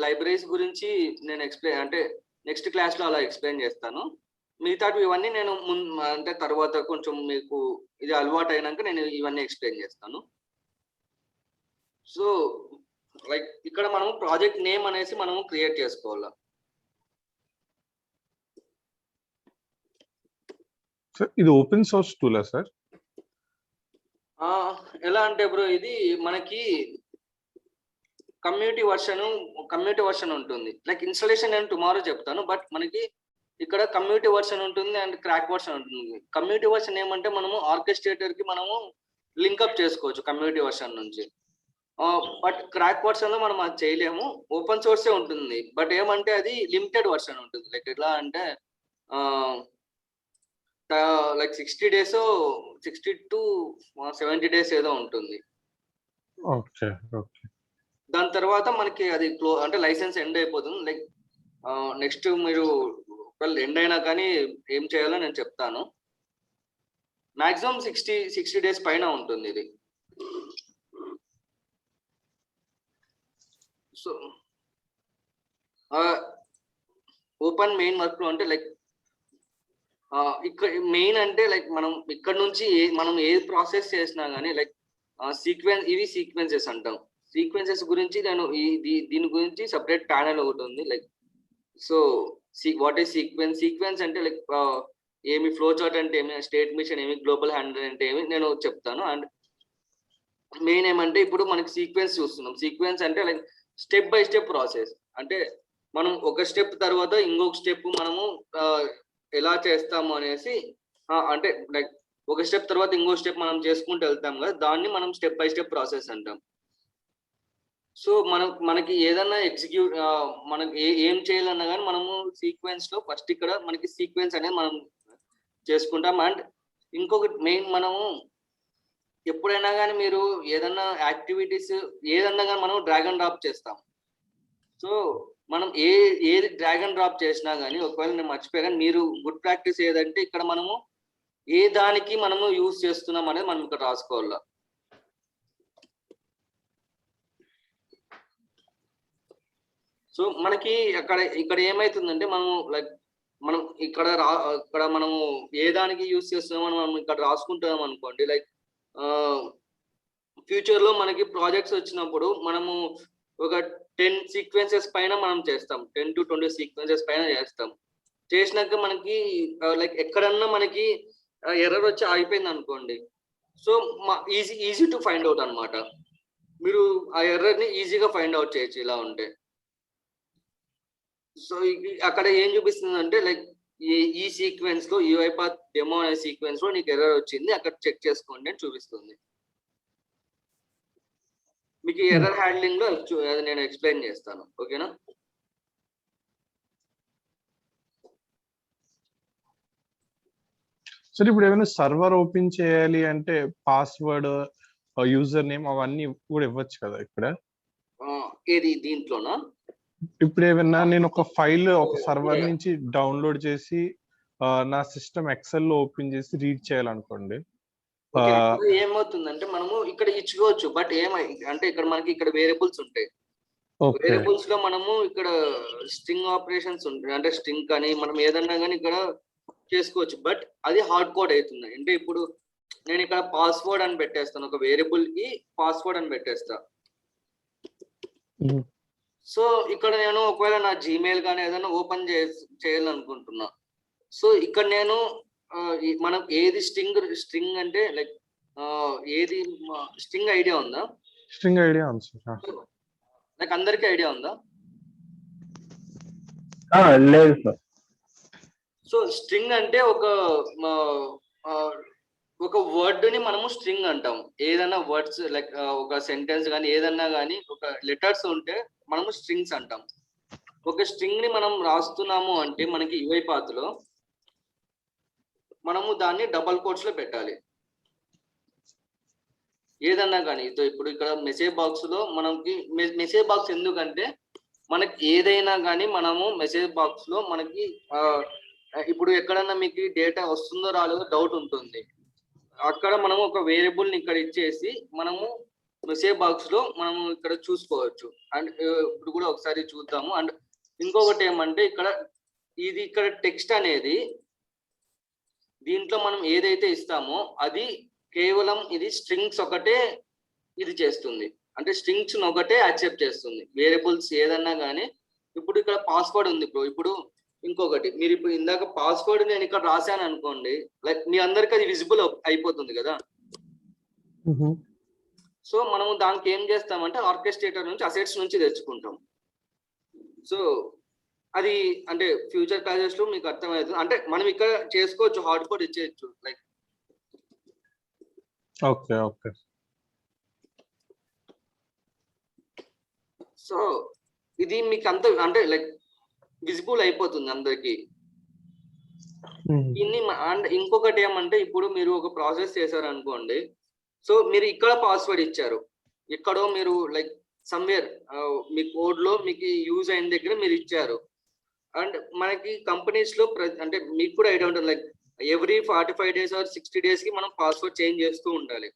లైబ్రరీస్ గురించి నేను ఎక్స్ప్లెయిన్ అంటే నెక్స్ట్ క్లాస్ లో అలా ఎక్స్ప్లెయిన్ చేస్తాను. మిగతావి ఇవన్నీ నేను అంటే తర్వాత కొంచెం మీకు ఇది అలవాటు అయినాక నేను ఇవన్నీ ఎక్స్ప్లెయిన్ చేస్తాను. సో లైక్ ఇక్కడ మనం ప్రాజెక్ట్ నేమ్ అనేసి మనము క్రియేట్ చేసుకోవాలి.
సార్ ఇది ఓపెన్ సోర్స్ టూలా సార్?
ఎలా అంటే బ్రో ఇది మనకి కమ్యూనిటీ వర్షన్ ఉంటుంది. లైక్ ఇన్స్టాలేషన్ నేను టుమారో చెప్తాను, బట్ మనకి ఇక్కడ కమ్యూనిటీ వర్షన్ ఉంటుంది అండ్ క్రాక్ వర్షన్ ఉంటుంది. కమ్యూనిటీ వర్షన్ ఏమంటే మనము ఆర్కెస్ట్రేటర్ కి మనము లింకప్ చేసుకోవచ్చు కమ్యూనిటీ వర్షన్ నుంచి. బట్ క్రాక్ వర్షన్ లో మనం అది చేయలేము, ఓపెన్ సోర్సే ఉంటుంది. బట్ ఏమంటే అది లిమిటెడ్ వర్షన్ ఉంటుంది. లైక్ ఎట్లా అంటే లైక్ 60 days 60 to 70 days ఏదో ఉంటుంది.
ఓకే. ఓకే.
దాని తర్వాత మనకి అది అంటే లైసెన్స్ ఎండ్ అయిపోతుంది. లైక్ నెక్స్ట్ మీరు ఎండ్ అయినా కానీ ఏం చేయాలో నేను చెప్తాను. మాక్సిమం 60 days పైన ఉంటుంది ఇది. సో ఓపెన్ మెయిన్ వర్క్ లో అంటే లైక్ ఇక్కడ మెయిన్ అంటే లైక్ మనం ఇక్కడ నుంచి మనం ఏ ప్రాసెస్ చేసినా కానీ లైక్ సీక్వెన్సెస్ అంటాం. సీక్వెన్సెస్ గురించి నేను దీని గురించి సపరేట్ ప్యానల్ ఒకటి ఉంది. Like so what is sequence అంటే లైక్ ఏమి ఫ్లో చార్ట్ అంటే ఏమి, స్టేట్ మిషన్ ఏమి, గ్లోబల్ హ్యాండల్ అంటే ఏమి నేను చెప్తాను. అండ్ మెయిన్ ఏమంటే ఇప్పుడు మనకి సీక్వెన్స్ చూస్తున్నాం. సీక్వెన్స్ అంటే like step by step process. అంటే మనం ఒక స్టెప్ తర్వాత ఇంకొక స్టెప్ మనము ఎలా చేస్తాము అనేసి అంటే లైక్ ఒక స్టెప్ తర్వాత ఇంకో స్టెప్ మనం చేసుకుంటూ వెళ్తాం కదా, దాన్ని మనం స్టెప్ బై స్టెప్ ప్రాసెస్ అంటాం. సో మనకి ఏదన్నా మనకి ఏం చేయాలన్నా కానీ మనము సీక్వెన్స్ లో ఫస్ట్ ఇక్కడ మనకి సీక్వెన్స్ అనేది మనం చేసుకుంటాం. అండ్ ఇంకొకటి మెయిన్ మనము ఎప్పుడైనా కానీ మీరు ఏదన్నా యాక్టివిటీస్ ఏదన్నా కానీ మనం డ్రాగ్ అండ్ డ్రాప్ చేస్తాం. సో మనం ఏది డ్రాగ్ అండ్ డ్రాప్ చేసినా కానీ ఒకవేళ నేను మర్చిపోయాను, మీరు గుడ్ ప్రాక్టీస్ ఏదంటే ఇక్కడ మనము ఏ దానికి మనము యూజ్ చేస్తున్నాం అనేది మనం ఇక్కడ రాసుకోవాలి. సో మనకి ఇక్కడ ఏమైతుందంటే మనం ఇక్కడ మనము ఏ దానికి యూజ్ చేస్తున్నామని మనం ఇక్కడ రాసుకుంటాం అనుకోండి. లైక్ ఫ్యూచర్ లో మనకి ప్రాజెక్ట్స్ వచ్చినప్పుడు మనము ఒక 10 సీక్వెన్సెస్ పైన మనం చేస్తాం, 10 to 20 సీక్వెన్సెస్ పైన చేస్తాం. చేసినాక మనకి లైక్ ఎక్కడన్నా మనకి ఎర్రర్ వచ్చి ఆగిపోయింది అనుకోండి. So easy to find out అనమాట. మీరు ఆ ఎర్రర్ ని ఈజీగా ఫైండ్ అవుట్ చేయొచ్చు ఇలా ఉంటే. సో అక్కడ ఏం చూపిస్తుంది అంటే లైక్ ఈ సీక్వెన్స్ లో UiPath డెమో అనే సీక్వెన్స్ లో నీకు ఎర్రర్ వచ్చింది, అక్కడ చెక్ చేసుకోండి అని చూపిస్తుంది. మీకు ఎర్రర్ హ్యాండ్లింగ్ లో అది నేను ఎక్స్ప్లెయిన్ చేస్తాను. ఓకేనా?
సరే ఇప్పుడు ఏమైనా సర్వర్ ఓపెన్ చేయాలి అంటే పాస్వర్డ్, యూజర్ నేమ్ అవన్నీ కూడా ఇవ్వచ్చు కదా ఇక్కడ?
ఏది దీంట్లోనా?
ఇప్పుడు ఏమైనా నేను ఒక ఫైల్ ఒక సర్వర్ నుంచి డౌన్లోడ్ చేసి నా సిస్టమ్ ఎక్సెల్ లో ఓపెన్ చేసి రీడ్ చేయాలనుకోండి,
ఏమవుతుందంటే మనము ఇక్కడ ఇచ్చుకోవచ్చు. బట్ అంటే ఇక్కడ మనకి ఇక్కడ వేరియబుల్స్ ఉంటాయి. వేరియబుల్స్ లో మనము ఇక్కడ స్ట్రింగ్ ఆపరేషన్స్ ఉంటాయి. అంటే స్ట్రింగ్ కానీ మనం ఏదన్నా కానీ ఇక్కడ చేసుకోవచ్చు. బట్ అది హార్డ్ కోడ్ అవుతుంది. అంటే ఇప్పుడు నేను ఇక్కడ పాస్వర్డ్ అని పెట్టేస్తాను, ఒక వేరియబుల్ కి పాస్వర్డ్ అని పెట్టేస్తా. సో ఇక్కడ నేను ఒకవేళ నా జీమెయిల్ కానీ ఏదైనా ఓపెన్ చేయాలనుకుంటున్నా. సో ఇక్కడ నేను మనం ఏది స్ట్రింగ్ అంటే లైక్ ఏది స్ట్రింగ్ ఐడియా ఉందా?
స్ట్రింగ్ ఐడియా ఉంది సార్.
లైక్ అందరికీ ఐడియా ఉందా?
లేదు సార్.
సో స్ట్రింగ్ అంటే ఒక వర్డ్ ని మనము స్ట్రింగ్ అంటాం. ఏదైనా వర్డ్స్ లైక్ ఒక సెంటెన్స్ కానీ ఏదన్నా కానీ ఒక లెటర్స్ ఉంటే మనము స్ట్రింగ్స్ అంటాం. ఒక స్ట్రింగ్ ని మనం రాస్తున్నాము అంటే మనకి యూఐ పాత్ లో మనము దాన్ని డబల్ కోట్స్ లో పెట్టాలి. ఏదన్నా కానీ ఇప్పుడు ఇక్కడ మెసేజ్ బాక్స్ లో మనకి మెసేజ్ బాక్స్ ఎందుకంటే మనకి ఏదైనా కానీ మనము మెసేజ్ బాక్స్ లో మనకి ఇప్పుడు ఎక్కడన్నా మీకు డేటా వస్తుందో రాలేదో డౌట్ ఉంటుంది. అక్కడ మనము ఒక వేరియబుల్ ని ఇక్కడ ఇచ్చేసి మనము మెసేజ్ బాక్స్ లో మనము ఇక్కడ చూసుకోవచ్చు. అండ్ ఇప్పుడు కూడా ఒకసారి చూద్దాము. అండ్ ఇంకొకటి ఏమంటే ఇక్కడ టెక్స్ట్ అనేది దీంట్లో మనం ఏదైతే ఇస్తామో అది కేవలం ఇది స్ట్రింగ్స్ ఒకటే ఇది చేస్తుంది. అంటే స్ట్రింగ్స్ ఒకటే యాక్సెప్ట్ చేస్తుంది. వేరియబుల్స్ ఏదన్నా కానీ ఇప్పుడు ఇక్కడ పాస్వర్డ్ ఉంది బ్రో. ఇప్పుడు ఇంకొకటి మీరు ఇప్పుడు ఇందాక పాస్వర్డ్ నేను ఇక్కడ రాశాను అనుకోండి, లైక్ మీ అందరికి అది విజిబుల్ అయిపోతుంది కదా. సో మనము దానికి ఏం చేస్తామంటే ఆర్కెస్ట్రేటర్ నుంచి అసెట్స్ నుంచి తెచ్చుకుంటాం. సో అది అంటే ఫ్యూచర్ క్లాసెస్ లో మీకు అర్థమవుతుంది. అంటే మనం ఇక్కడ చేసుకోవచ్చు, హార్డ్ కోడ్ ఇచ్చేయచ్చు లైక్.
Okay okay.
సో ఇది మీకు అంత అంటే లైక్ విజిబుల్ అయిపోతుంది అందరికి. దీన్ని అండ్ ఇంకొకటి ఏమంటే ఇప్పుడు మీరు ఒక ప్రాసెస్ చేశారు అనుకోండి. సో మీరు ఇక్కడ పాస్వర్డ్ ఇచ్చారు, ఎక్కడో మీరు లైక్ సమ్వేర్ మీ కోడ్ లో మీకు యూజ్ అయిన దగ్గర మీరు ఇచ్చారు. అండ్ మనకి కంపెనీస్ లో అంటే మీకు కూడా ఐడియా ఉంటుంది like every 45 days or 60 days కి మనం పాస్వర్డ్ చేంజ్ చేస్తూ ఉండాలి.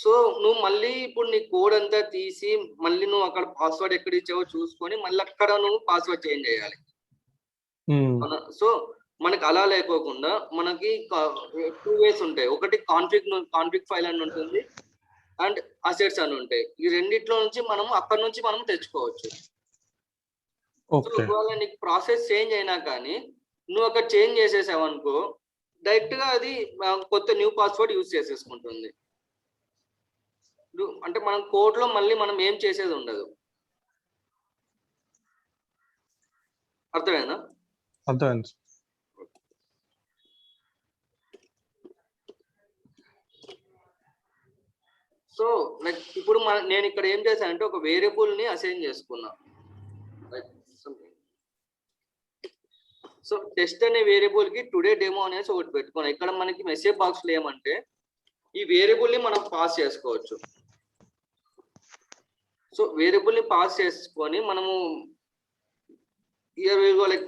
సో నువ్వు మళ్ళీ ఇప్పుడు నీ కోడ్ అంతా తీసి మళ్ళీ నువ్వు అక్కడ పాస్వర్డ్ ఎక్కడ ఇచ్చావో చూసుకొని మళ్ళీ అక్కడ నువ్వు పాస్వర్డ్ చేంజ్ చేయాలి. సో మనకి అలా లేకోకుండా మనకి 2 ways ఉంటాయి. ఒకటి కాన్ఫిగ్ ఫైల్ అని ఉంటుంది అండ్ అసెట్స్ అని ఉంటాయి. ఈ రెండిట్లో నుంచి మనం అక్కడ నుంచి మనం తెచ్చుకోవచ్చు. ఒకవేళ నీకు ప్రాసెస్ చేంజ్ అయినా కానీ నువ్వు అక్కడ చేంజ్ చేసేసావు అనుకో, డైరెక్ట్ గా అది కొత్త న్యూ పాస్వర్డ్ యూజ్ చేసేసుకుంటుంది. అంటే మనం కోడ్ లో మళ్ళీ మనం ఏం చేసేది ఉండదు. అర్థమైందా?
అర్థమైంది.
సో లైక్ ఇప్పుడు నేను ఇక్కడ ఏం చేశానంటే ఒక వేరియబుల్ ని అసైన్ చేసుకున్నా. సో టెస్ట్ అనే వేరియబుల్ కి టుడే డెమో అనేసి ఒకటి పెట్టుకున్నాం. ఇక్కడ మనకి మెసేజ్ బాక్స్ లో ఏమంటే ఈ వేరియబుల్ ని మనం పాస్ చేసుకోవచ్చు. సో వేరియబుల్ ని పాస్ చేసుకొని మనము లైక్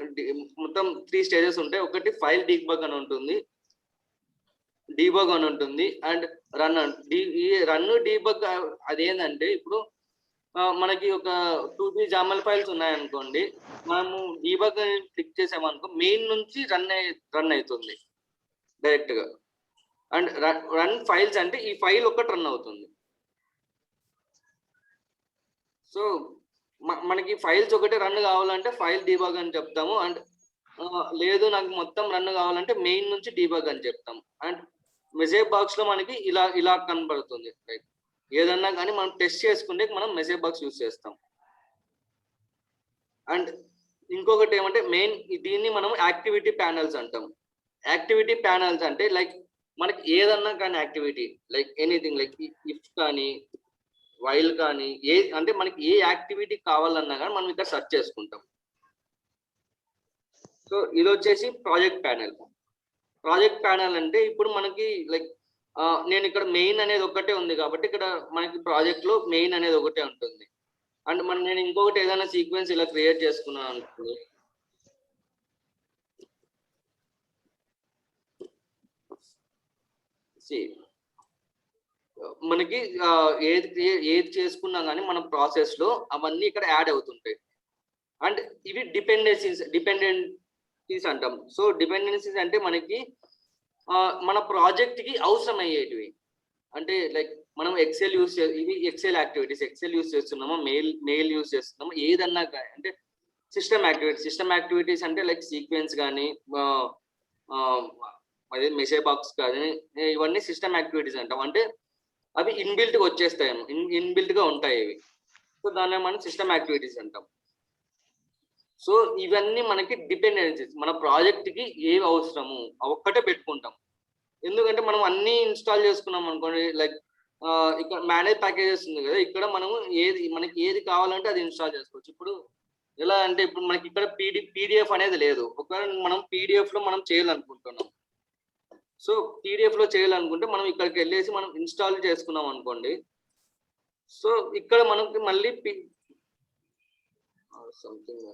మొత్తం 3 స్టేజెస్ ఉంటాయి. ఒకటి ఫైల్ డీబగ్ అని ఉంటుంది, డీబగ్ అని ఉంటుంది అండ్ రన్ రన్ డీబగ్. అదేంటంటే ఇప్పుడు మనకి ఒక 2-3 జామల్ ఫైల్స్ ఉన్నాయనుకోండి, మనము డీబగ్ క్లిక్ చేసామనుకో మెయిన్ నుంచి రన్ అవుతుంది డైరెక్ట్ గా. అండ్ రన్ ఫైల్స్ అంటే ఈ ఫైల్ ఒకటి రన్ అవుతుంది. సో మనకి ఫైల్స్ ఒకటి రన్ కావాలంటే ఫైల్ డీబగ్ అని చెప్తాము. అండ్ లేదు నాకు మొత్తం రన్ కావాలంటే మెయిన్ నుంచి డీబగ్ అని చెప్తాం. అండ్ మెసేజ్ బాక్స్ లో మనకి ఇలా కనబడుతుంది. లైక్ ఏదన్నా కానీ మనం టెస్ట్ చేసుకుంటే మనం మెసేజ్ బాక్స్ యూజ్ చేస్తాం. అండ్ ఇంకొకటి ఏమంటే మెయిన్ దీన్ని మనం యాక్టివిటీ ప్యానల్స్ అంటాం. యాక్టివిటీ ప్యానల్స్ అంటే లైక్ మనకి ఏదన్నా కానీ activity like anything like if కానీ వైల్ కానీ అంటే మనకి ఏ యాక్టివిటీ కావాలన్నా కానీ మనం ఇక్కడ సెర్చ్ చేసుకుంటాం. సో ఇది వచ్చేసి ప్రాజెక్ట్ ప్యానల్. ప్రాజెక్ట్ ప్యానల్ అంటే ఇప్పుడు మనకి లైక్ నేను ఇక్కడ మెయిన్ అనేది ఒకటే ఉంది కాబట్టి ఇక్కడ మనకి ప్రాజెక్ట్ లో మెయిన్ అనేది ఒకటే ఉంటుంది. అండ్ నేను ఇంకొకటి ఏదైనా సీక్వెన్స్ ఇలా క్రియేట్ చేసుకున్నాను అనుకోండి. మనకి ఏది చేసుకున్నా కానీ మన ప్రాసెస్ లో అవన్నీ ఇక్కడ యాడ్ అవుతుంటాయి. అండ్ ఇవి డిపెండెన్సీస్ అంటాం. సో డిపెండెన్సీస్ అంటే మనకి మన ప్రాజెక్ట్ కి అవసరం అయ్యేటివి. అంటే లైక్ మనం ఎక్సెల్ ఇవి ఎక్సెల్ యాక్టివిటీస్, ఎక్సెల్ యూస్ చేస్తున్నామా, మెయిల్ యూస్ చేస్తున్నామా, ఏదన్నా అంటే సిస్టమ్ యాక్టివిటీస్ అంటే లైక్ సీక్వెన్స్ కానీ అదే మెసేజ్ బాక్స్ కానీ ఇవన్నీ సిస్టమ్ యాక్టివిటీస్ అంటాం. అంటే అవి ఇన్బిల్ట్ గా వచ్చేస్తాయి, ఇన్బిల్ట్ గా ఉంటాయి ఇవి. సో దాన్ని మనం సిస్టమ్ యాక్టివిటీస్ అంటాం. సో ఇవన్నీ మనకి డిపెండెన్సీస్, మన ప్రాజెక్ట్ కి ఏవి అవసరము ఒక్కటే పెట్టుకుంటాం. ఎందుకంటే మనం అన్ని ఇన్స్టాల్ చేసుకున్నాం అనుకోండి, లైక్ ఇక్కడ మేనేజ్ ప్యాకేజెస్ ఉంది కదా, ఇక్కడ మనము మనకి ఏది కావాలంటే అది ఇన్స్టాల్ చేసుకోవచ్చు. ఇప్పుడు ఎలా అంటే ఇప్పుడు మనకి ఇక్కడ పీడిఎఫ్ అనేది లేదు, ఒకవేళ మనం పీడిఎఫ్ లో మనం చేయాలనుకుంటున్నాం. సో పీడిఎఫ్ లో చేయాలనుకుంటే మనం ఇక్కడికి వెళ్ళేసి మనం ఇన్స్టాల్ చేసుకున్నాం అనుకోండి. సో ఇక్కడ మనకి మళ్ళీ సంథింగ్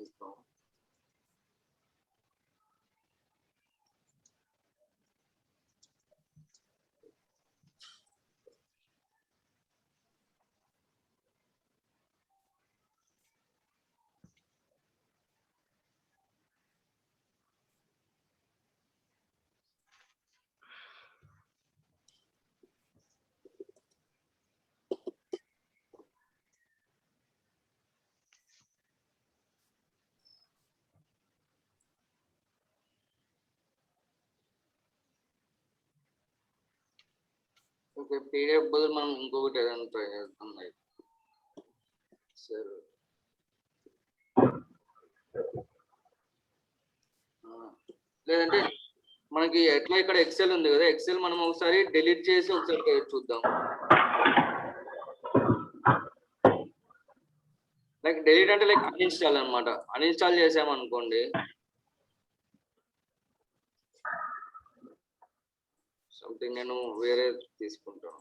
ఓకే. పీడిఎఫ్ బదులు మనం ఇంకొకటి ఏదైనా ట్రై చేద్దాం. సరే, లేదంటే మనకి ఎట్లా ఇక్కడ ఎక్సెల్ ఉంది కదా, ఎక్సెల్ మనం ఒకసారి డిలీట్ చేసి ఒకసారి చూద్దాం. లైక్ డిలీట్ అంటే లైక్ అన్ఇన్స్టాల్ అనమాట. అన్ఇన్స్టాల్ చేసామనుకోండి, సంథింగ్ నేను వేరే తీసుకుంటాను.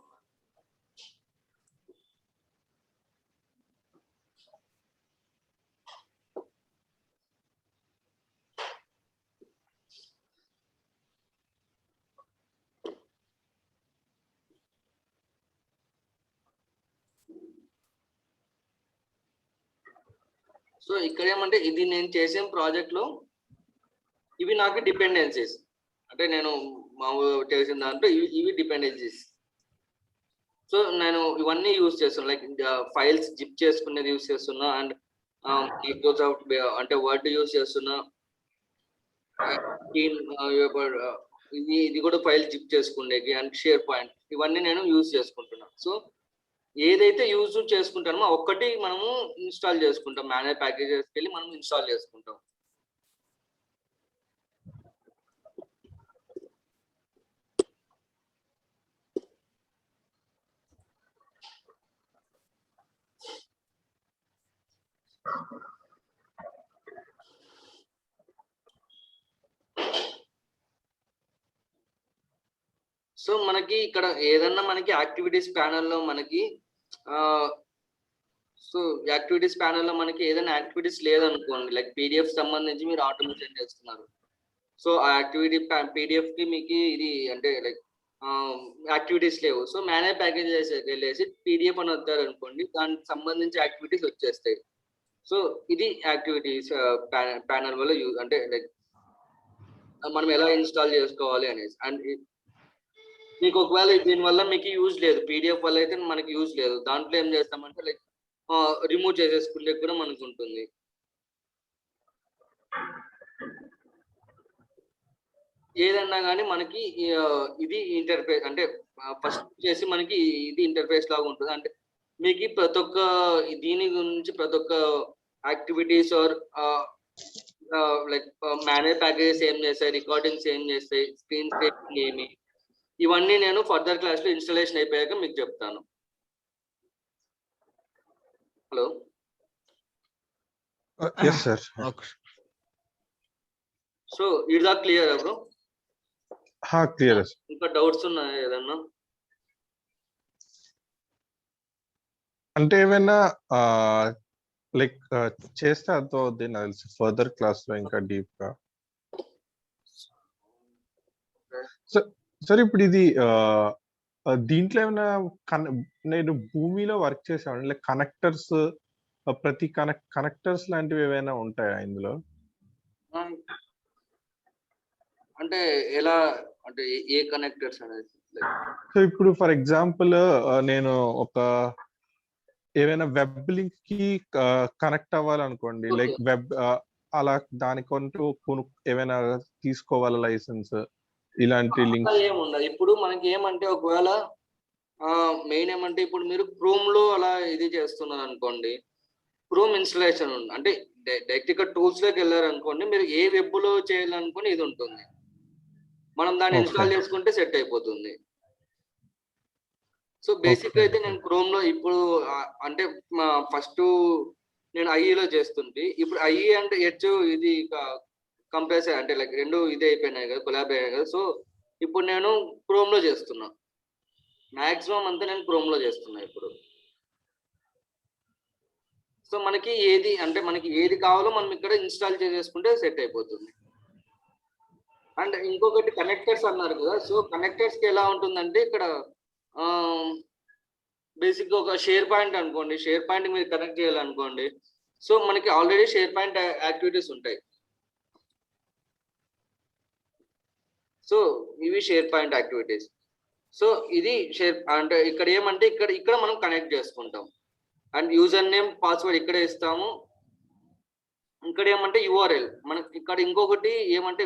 సో ఇక్కడ ఏమంటే ఇది నేను చేసే ప్రాజెక్ట్ లో ఇవి నాకు డిపెండెన్సీస్, అంటే నేను చేసిన దాంట్లో ఇవి డిపెండెన్సీస్. సో నేను ఇవన్నీ యూజ్ చేస్తున్నా, లైక్ ఫైల్స్ జిప్ చేసుకునేది యూజ్ చేస్తున్నా, అండ్ మైక్రోసాఫ్ట్ అంటే వర్డ్ యూజ్ చేస్తున్నా, ఇది కూడా ఫైల్ జిప్ చేసుకునేది, అండ్ షేర్ పాయింట్ ఇవన్నీ నేను యూజ్ చేసుకుంటున్నా. సో ఏదైతే యూజ్ చేసుకుంటామో ఒక్కటి మనము ఇన్స్టాల్ చేసుకుంటాం, మేనేజ్ ప్యాకేజెస్కి వెళ్ళి మనం ఇన్స్టాల్ చేసుకుంటాం. సో మనకి ఇక్కడ ఏదన్నా మనకి యాక్టివిటీస్ ప్యానల్లో మనకి సో యాక్టివిటీస్ ప్యానల్లో మనకి ఏదైనా యాక్టివిటీస్ లేదనుకోండి, లైక్ పీడిఎఫ్ సంబంధించి మీరు ఆటోమేషన్ చేస్తున్నారు. సో ఆ పీడిఎఫ్ కి మీకు ఇది అంటే లైక్ యాక్టివిటీస్ లేవు. సో మేనేజ్ ప్యాకేజెస్ వెళ్ళేసి పీడిఎఫ్ అని వస్తారు అనుకోండి, దానికి సంబంధించి యాక్టివిటీస్ వచ్చేస్తాయి. సో ఇది యాక్టివిటీస్ ప్యానల్ వల్ల యూజ్, అంటే లైక్ మనం ఎలా ఇన్స్టాల్ చేసుకోవాలి అనేసి. అండ్ మీకు ఒకవేళ దీనివల్ల మీకు యూజ్ లేదు, పీడిఎఫ్ వల్ల అయితే మనకి యూజ్ లేదు, దాంట్లో ఏం చేస్తామంటే లైక్ రిమూవ్ చేసేసుకుంటే కూడా మనకు ఉంటుంది. ఏదన్నా కానీ మనకి ఇది ఇంటర్ఫేస్, అంటే ఫస్ట్ చేసి మనకి ఇది ఇంటర్ఫేస్ లాగా ఉంటుంది. అంటే మీకు ప్రతి ఒక్క దీని గురించి ప్రతి ఒక్క activities or like manage packages ఏం చేస్తాయి, రికార్డింగ్స్ ఏం చేస్తాయి, స్క్రీన్ స్క్రేపింగ్ ఏమి, ఇవన్నీ నేను ఫర్దర్ క్లాస్ లో ఇన్స్టాలేషన్ అయిపోయాక మీకు చెప్తాను. Hello,
yes sir.
Okay.
So ఇదా క్లియర్ బ్రో?
క్లియర్.
ఇంకా డౌట్స్ ఉన్నాయా ఏదన్నా?
అంటే ఏమైనా లైక్ చేస్తే అర్థం అవుద్ది నాకు తెలిసి ఫర్దర్ క్లాస్ లో ఇంకా డీప్ గా. సార్ ఇప్పుడు ఇది దీంట్లో ఏమైనా నేను భూమిలో వర్క్ చేసాను, లైక్ కనెక్టర్స్, ప్రతి కనెక్టర్స్ లాంటివి ఏమైనా ఉంటాయా ఇందులో?
అంటే ఎలా, అంటే ఏ కనెక్టర్స్ అనేది?
సో ఇప్పుడు ఫర్ ఎగ్జాంపుల్ నేను ఒక ఏవైనా వెబ్ లింక్ కి కనెక్ట్ అవ్వాలనుకోండి, లైక్ వెబ్ అలా దానికంటూ ఏమైనా తీసుకోవాలా లైసెన్స్ ఇలాంటి
అలా
లింక్స్?
ఏముండదు. ఇప్పుడు మనకి ఏమంటే ఒకవేళ మెయిన్ ఏమంటే ఇప్పుడు మీరు క్రోమ్ లో అలా ఇది చేస్తున్నారు అనుకోండి, క్రోమ్ ఇన్స్టలేషన్ ఉంది అంటే డైరెక్ట్ గా టూల్స్ లోకి వెళ్ళారు అనుకోండి, మీరు ఏ వెబ్ లో చేయాలనుకోని ఇది ఉంటుంది, మనం దాన్ని ఇన్స్టాల్ చేసుకుంటే సెట్ అయిపోతుంది. సో బేసిక్ అయితే నేను క్రోమ్ లో ఇప్పుడు అంటే ఫస్ట్ నేను ఐఈలో చేస్తుంటే, ఇప్పుడు ఐఈ అంటే హెచ్ ఇది కంప్రెస్ అంటే లైక్ రెండు ఇదే అయిపోయినాయి కదా, కొలాబ్ అయ్యాయి కదా. సో ఇప్పుడు నేను క్రోమ్ లో చేస్తున్నా, మాక్సిమం అంతా నేను క్రోమ్ లో చేస్తున్నా ఇప్పుడు. సో మనకి ఏది కావాలో మనం ఇక్కడ ఇన్స్టాల్ చేసేసుకుంటే సెట్ అయిపోతుంది. అండ్ ఇంకొకటి కనెక్టర్స్ అన్నారు కదా, సో కనెక్టర్స్ కి ఎలా ఉంటుందంటే ఇక్కడ బేసిక్ గా ఒక షేర్ పాయింట్ అనుకోండి, షేర్ పాయింట్ మీరు కనెక్ట్ చేయాలనుకోండి, సో మనకి ఆల్రెడీ షేర్ పాయింట్ యాక్టివిటీస్ ఉంటాయి. సో ఇవి షేర్ పాయింట్ యాక్టివిటీస్. సో ఇది షేర్ అంటే ఇక్కడ ఏమంటే ఇక్కడ మనం కనెక్ట్ చేసుకుంటాం అండ్ యూజర్ నేమ్ పాస్వర్డ్ ఇక్కడే ఇస్తాము. ఇక్కడ ఏమంటే యుఆర్ఎల్ మనకి ఇక్కడ ఇంకొకటి ఏమంటే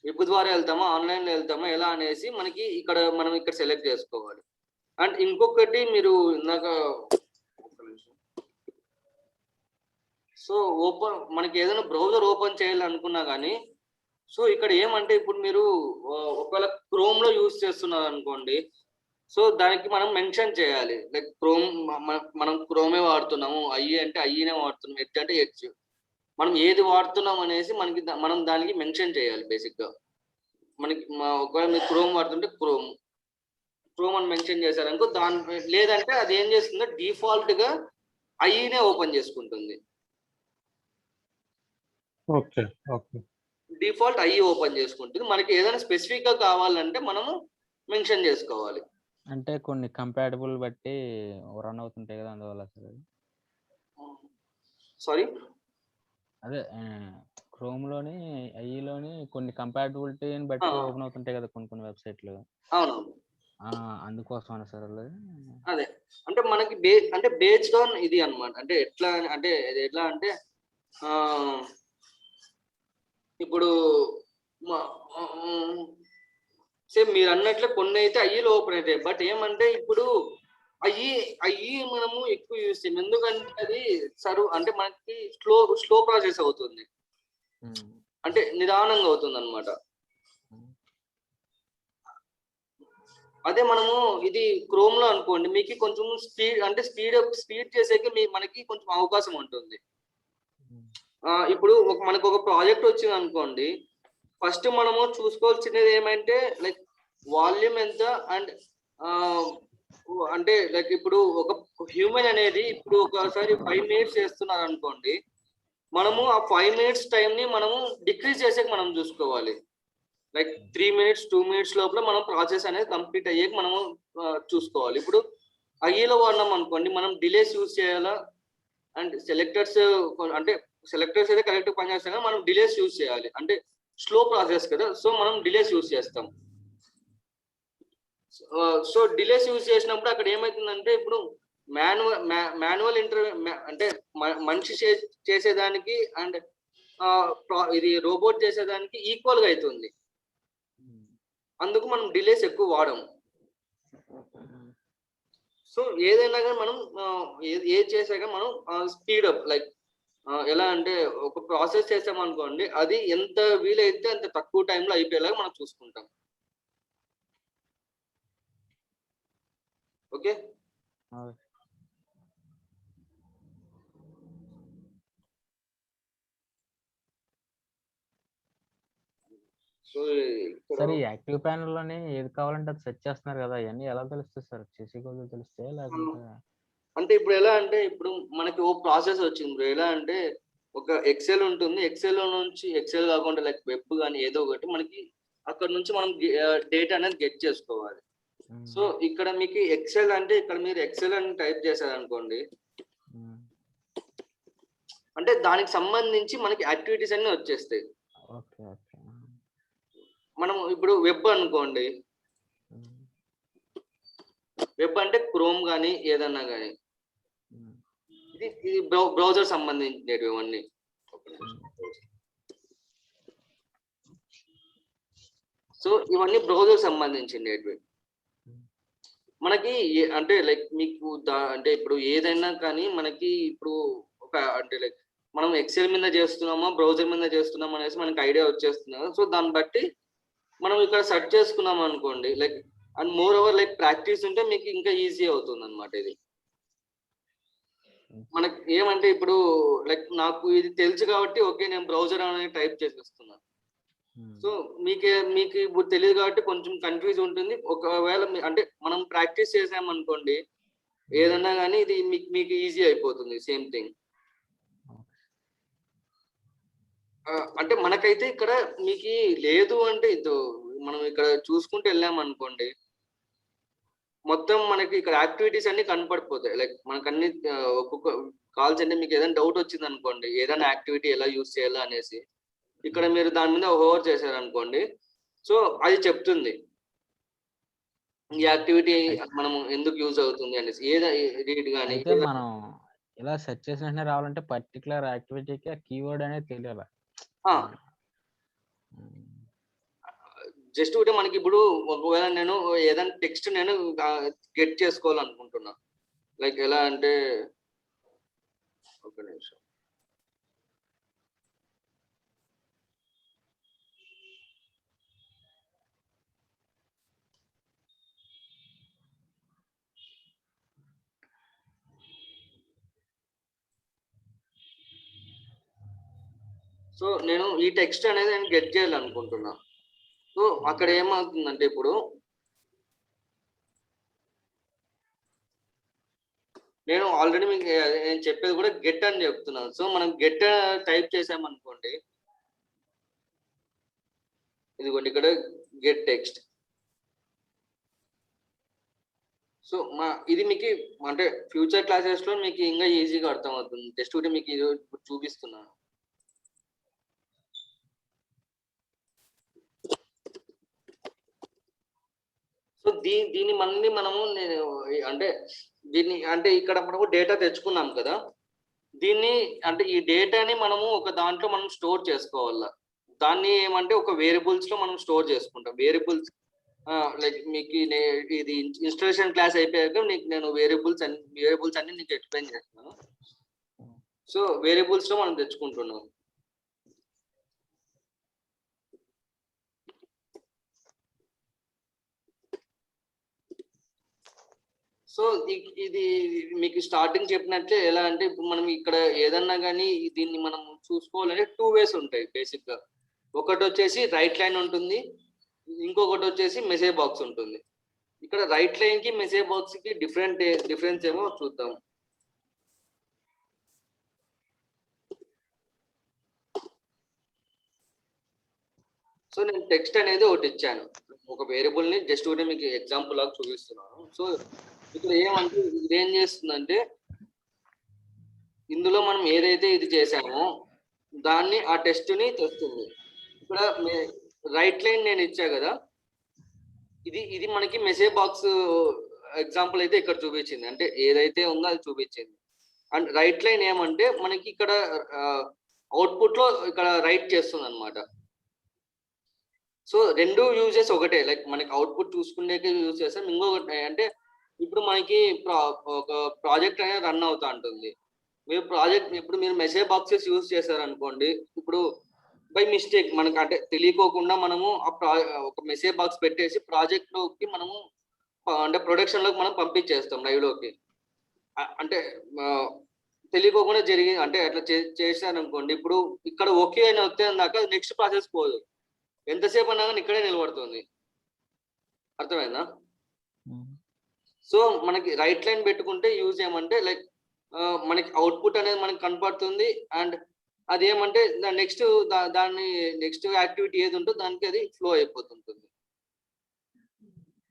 వెబ్ ద్వారా వెళ్తామా ఆన్లైన్ లో వెళ్తామా ఎలా అనేసి మనకి మనం ఇక్కడ సెలెక్ట్ చేసుకోవాలి. అండ్ ఇంకొకటి మీరు ఇందాక సో మనకి ఏదైనా బ్రౌజర్ ఓపెన్ చేయాలనుకున్నా కానీ, సో ఇక్కడ ఏమంటే ఇప్పుడు మీరు ఒకవేళ క్రోమ్ లో యూజ్ చేస్తున్నారు అనుకోండి, సో దానికి మనం మెన్షన్ చేయాలి, లైక్ మనం క్రోమే వాడుతున్నాము, ఐఈ అంటే ఐఈనే వాడుతున్నాం, హెచ్ అంటే హెచ్, మనం ఏది వాడుతున్నాం అనేసి మనం దానికి మెన్షన్ చేయాలి. బేసిక్ గా మనకి ఒకవేళ మీరు క్రోమ్ వాడుతుంటే క్రోమ్ అని మెన్షన్ చేశారనుకో, లేదంటే అది ఏం చేస్తుందో డిఫాల్ట్ గా ఐఈనే ఓపెన్ చేసుకుంటుంది. డిఫాల్ట్ ఐఈ ఓపెన్ చేసుకుంటుంది. మనకి ఏదైనా స్పెసిఫిక్ గా కావాలంటే మనము మెన్షన్ చేసుకోవాలి.
అంటే కొన్ని కంపాటబుల్ బట్టి రన్ అవుతుంటాయి కదా, అందువల్ల
సారీ
అదే క్రోమ్ లోని ఐఈలోని కొన్ని కంపాటబిలిటీని బట్టి ఓపెన్ అవుతుంటాయి కదా కొన్ని వెబ్సైట్లు.
అవునవును,
అందుకోసం సార్
అదే అంటే మనకి బేస్డ్ ఆన్ ఇది అన్నమాట. అంటే ఎట్లా అంటే ఇప్పుడు సేమ్ మీరు అన్నట్లే కొన్ని అయితే ఐఈలో ఓపెన్ అవుతాయి, బట్ ఏమంటే ఇప్పుడు ఐఈ మనము ఎక్కువ యూజ్ చేయం, ఎందుకంటే అది అంటే మనకి స్లో ప్రాసెస్ అవుతుంది, అంటే నిదానంగా అవుతుంది అన్నమాట. అదే మనము ఇది క్రోమ్ లో అనుకోండి, మీకు కొంచెం స్పీడ్ చేసేకి మనకి కొంచెం అవకాశం ఉంటుంది. ఇప్పుడు మనకు ఒక ప్రాజెక్ట్ వచ్చింది అనుకోండి, ఫస్ట్ మనము చూసుకోవాల్సినది ఏమంటే లైక్ వాల్యూమ్ ఎంత అండ్ అంటే లైక్ ఇప్పుడు ఒక హ్యూమన్ అనేది ఇప్పుడు ఒకసారి 5 minutes చేస్తున్నారు అనుకోండి, మనము ఆ 5 minutes టైం ని మనము డిక్రీజ్ చేసేకి మనం చూసుకోవాలి. లైక్ 3 minutes 2 minutes లోపల మనం ప్రాసెస్ అనేది కంప్లీట్ అయ్యేకి మనము చూసుకోవాలి. ఇప్పుడు ఐఈలో వాడినాం అనుకోండి, మనం డిలేస్ యూజ్ చేయాలా అండ్ సెలెక్టర్స్ అయితే కరెక్ట్ పని చేస్తాం కదా, మనం డిలేస్ యూజ్ చేయాలి, అంటే స్లో ప్రాసెస్ కదా, సో మనం డిలేస్ యూజ్ చేస్తాం. సో డిలేస్ యూజ్ చేసినప్పుడు అక్కడ ఏమవుతుందంటే ఇప్పుడు మాన్యువల్ అంటే మనిషి చేసేదానికి అండ్ ఇది రోబోట్ చేసేదానికి ఈక్వల్ గా అవుతుంది, అందుకు మనం డిలేస్ ఎక్కువ వాడము. సో ఏదైనా కానీ మనం ఏది చేసాక మనం స్పీడప్ లైక్ ఎలా అంటే ఒక ప్రాసెస్ చేసామనుకోండి, అది ఎంత వీలైతే అంత తక్కువ టైంలో అయిపోయేలాగా మనం చూసుకుంటాం. ఓకే,
సార్ ఈ యాక్టివ్ ప్యానల్ లోని ఏది కావాలంటే అది సెట్ చేస్తున్నారు కదా, ఇవన్నీ ఎలా తెలుస్తాయి సార్? చేసే కొద్దిగా తెలుస్తాయి లేకపోతే?
అంటే ఇప్పుడు ఎలా అంటే ఇప్పుడు మనకి ఓ ప్రాసెస్ వచ్చింది, ఎలా అంటే ఒక ఎక్సెల్ ఉంటుంది, ఎక్సెల్ నుంచి ఎక్సెల్ కాకుండా లైక్ వెబ్ కానీ ఏదో ఒకటి మనకి అక్కడ నుంచి మనం డేటా అనేది గెట్ చేసుకోవాలి. సో ఇక్కడ మీకు ఎక్సెల్ అంటే ఇక్కడ మీరు ఎక్సెల్ అని టైప్ చేశారనుకోండి, అంటే దానికి సంబంధించి మనకి యాక్టివిటీస్ అన్ని వచ్చేస్తాయి. మనం ఇప్పుడు వెబ్ అనుకోండి, వెబ్ అంటే క్రోమ్ కానీ ఏదన్నా కానీ ఇది బ్రౌజర్ సంబంధించినవి ఇవన్నీ. సో ఇవన్నీ బ్రౌజర్ సంబంధించినవి. మనకి అంటే లైక్ మీకు అంటే ఇప్పుడు ఏదైనా కానీ మనకి ఇప్పుడు ఒక అంటే లైక్ మనం ఎక్సెల్ మీద చేస్తున్నామా బ్రౌజర్ మీద చేస్తున్నామా అనేసి మనకి ఐడియా వచ్చేస్తుంది. సో దాన్ని బట్టి మనం ఇక్కడ సెర్చ్ చేసుకున్నాం అనుకోండి, like and more over like practice ఉంటే మీకు ఇంకా ఈజీ అవుతుంది అనమాట. ఇది మనకి ఏమంటే ఇప్పుడు లైక్ నాకు ఇది తెలుసు కాబట్టి ఓకే నేను బ్రౌజర్ అనేది టైప్ చేసేస్తున్నాను. సో మీకు ఇప్పుడు తెలియదు కాబట్టి కొంచెం కన్ఫ్యూజ్ ఉంటుంది. ఒకవేళ అంటే మనం ప్రాక్టీస్ చేసామనుకోండి ఏదన్నా కానీ ఇది మీకు ఈజీ అయిపోతుంది. Same thing. అంటే మనకైతే ఇక్కడ మీకు లేదు అంటే మనం ఇక్కడ చూసుకుంటూ వెళ్ళామనుకోండి మొత్తం మనకి ఇక్కడ యాక్టివిటీస్ అన్ని కనపడిపోతాయి. లైక్ మనకు అన్ని ఒక్కొక్క కాల్స్ అంటే మీకు ఏదైనా డౌట్ వచ్చింది అనుకోండి ఏదైనా యాక్టివిటీ ఎలా యూజ్ చేయాలా అనేసి ఇక్కడ మీరు దాని మీద హోవర్ చేశారనుకోండి, సో అది చెప్తుంది ఈ యాక్టివిటీ మనం ఎందుకు యూజ్ అవుతుంది అనేసి. రీడ్ కానీ
అయితే మనం ఇలా సెర్చ్ చేసిన వెంటనే రావాలంటే పర్టికులర్ యాక్టివిటీకి ఆ కీవర్డ్ అనేది తెలియాలి.
జస్ట్ ఒకటి మనకి ఇప్పుడు ఒకవేళ నేను ఏదైనా టెక్స్ట్ నేను గెట్ చేసుకోవాలనుకుంటున్నా, లైక్ ఎలా అంటే ఒక నిమిషం. సో నేను ఈ టెక్స్ట్ అనేది నేను గెట్ చేయాలనుకుంటున్నా. సో అక్కడ ఏమవుతుందంటే ఇప్పుడు నేను ఆల్రెడీ మీకు నేను చెప్పేది కూడా గెట్ అని చెప్తున్నాను. సో మనం గెట్ టైప్ చేసామనుకోండి, ఇదిగోండి ఇక్కడ గెట్ టెక్స్ట్. సో ఇది మీకు అంటే ఫ్యూచర్ క్లాసెస్ లో మీకు ఇంకా ఈజీగా అర్థం అవుతుంది. జస్ట్ ఒకటి మీకు ఇది చూపిస్తున్నాను. సో దీన్ని మళ్ళీ మనము అంటే దీన్ని అంటే ఇక్కడ మనము డేటా తెచ్చుకున్నాం కదా, దీన్ని అంటే ఈ డేటాని మనము ఒక దాంట్లో మనం స్టోర్ చేసుకోవాలా. దాన్ని ఏమంటే ఒక వేరియబుల్స్ లో మనం స్టోర్ చేసుకుంటాం. వేరియబుల్స్ లైక్ మీకు ఇది ఇన్స్టాలేషన్ క్లాస్ అయిపోయాక నేను వేరియబుల్స్ అన్ని నీకు ఎక్స్ప్లెయిన్ చేస్తాను. సో వేరియబుల్స్ లో మనం తెచ్చుకుంటున్నాం. సో ఇది మీకు స్టార్టింగ్ చెప్పినట్లే ఎలా అంటే ఇప్పుడు మనం ఇక్కడ ఏదన్నా కానీ దీన్ని మనం చూసుకోవాలంటే 2 వేస్ ఉంటాయి బేసిక్ గా. ఒకటి వచ్చేసి రైట్ లైన్ ఉంటుంది, ఇంకొకటి వచ్చేసి మెసేజ్ బాక్స్ ఉంటుంది. ఇక్కడ రైట్ లైన్ కి మెసేజ్ బాక్స్ కి డిఫరెన్స్ ఏమో చూద్దాం. సో నేను టెక్స్ట్ అనేది ఒకటి ఇచ్చాను, ఒక వేరియబుల్ ని జస్ట్ ఒకటి మీకు ఎగ్జాంపుల్ లాగా చూపిస్తున్నాను. సో ఇక్కడ ఏమంటే ఇదేం చేస్తుందంటే ఇందులో మనం ఏదైతే ఇది చేసామో దాన్ని ఆ టెస్ట్ ని తెస్తుంది. ఇక్కడ రైట్ లైన్ నేను ఇచ్చా కదా, ఇది మనకి మెసేజ్ బాక్స్ ఎగ్జాంపుల్ అయితే ఇక్కడ చూపించింది, అంటే ఏదైతే ఉందో అది చూపించింది. అండ్ రైట్ లైన్ ఏమంటే మనకి ఇక్కడ అవుట్పుట్ లో ఇక్కడ రైట్ చేస్తుంది అనమాట. సో రెండు యూజెస్ ఒకటే, లైక్ మనకి అవుట్పుట్ చూసుకునే యూజ్ చేస్తాం. ఇంకొకటి అంటే ఇప్పుడు మనకి ఒక ప్రాజెక్ట్ అనేది రన్ అవుతా ఉంటుంది. ఇప్పుడు మీరు మెసేజ్ బాక్సెస్ యూజ్ చేశారనుకోండి, ఇప్పుడు బై మిస్టేక్ మనకు అంటే తెలియకోకుండా మనము ఒక మెసేజ్ బాక్స్ పెట్టేసి ప్రాజెక్ట్ లోకి మనము అంటే ప్రొడక్షన్ లోకి మనం పంపించేస్తాం లైవ్ లోకి. అంటే తెలియకోకుండా జరిగింది అంటే అట్లా చేశారనుకోండి, ఇప్పుడు ఇక్కడ ఓకే అని వస్తే దాకా నెక్స్ట్ ప్రాసెస్ పోదు, ఎంతసేపు అన్నా కానీ ఇక్కడే నిలబడుతుంది. అర్థమైందా? సో మనకి రైట్ లైన్ పెట్టుకుంటే యూజ్ ఏమంటే లైక్ మనకి అవుట్పుట్ అనేది మనకి కనపడుతుంది. అండ్ అదేమంటే దాన్ని నెక్స్ట్ యాక్టివిటీ ఏది ఉంటుందో దానికి అది ఫ్లో అయిపోతుంటుంది.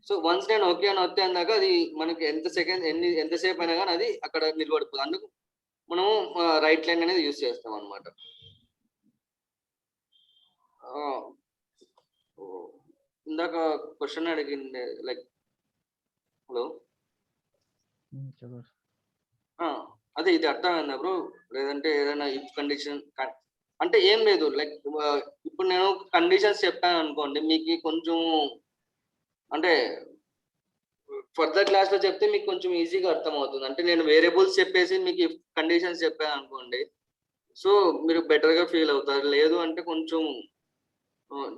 సో వన్స్ నేను ఓకే అని వస్తే అందాక అది మనకి ఎంతసేపు అయినా కానీ అది అక్కడ నిలబడిపోతుంది. అందుకు మనము రైట్ లైన్ అనేది యూజ్ చేస్తాం అనమాట. ఇందాక క్వశ్చన్ అడిగింది లైక్ హలో
చదవండి.
అదే ఇది అర్థమైందా బ్రో? లేదంటే ఏదైనా ఇఫ్ కండిషన్ అంటే ఏం లేదు లైక్ ఇప్పుడు నేను కండిషన్స్ చెప్పాను అనుకోండి, మీకు కొంచెం అంటే ఫర్దర్ క్లాస్ లో చెప్తే మీకు కొంచెం ఈజీగా అర్థమవుతుంది. అంటే నేను వేరియబుల్స్ చెప్పేసి మీకు కండిషన్స్ చెప్పాను అనుకోండి, సో మీరు బెటర్ గా ఫీల్ అవుతారు. లేదు అంటే కొంచెం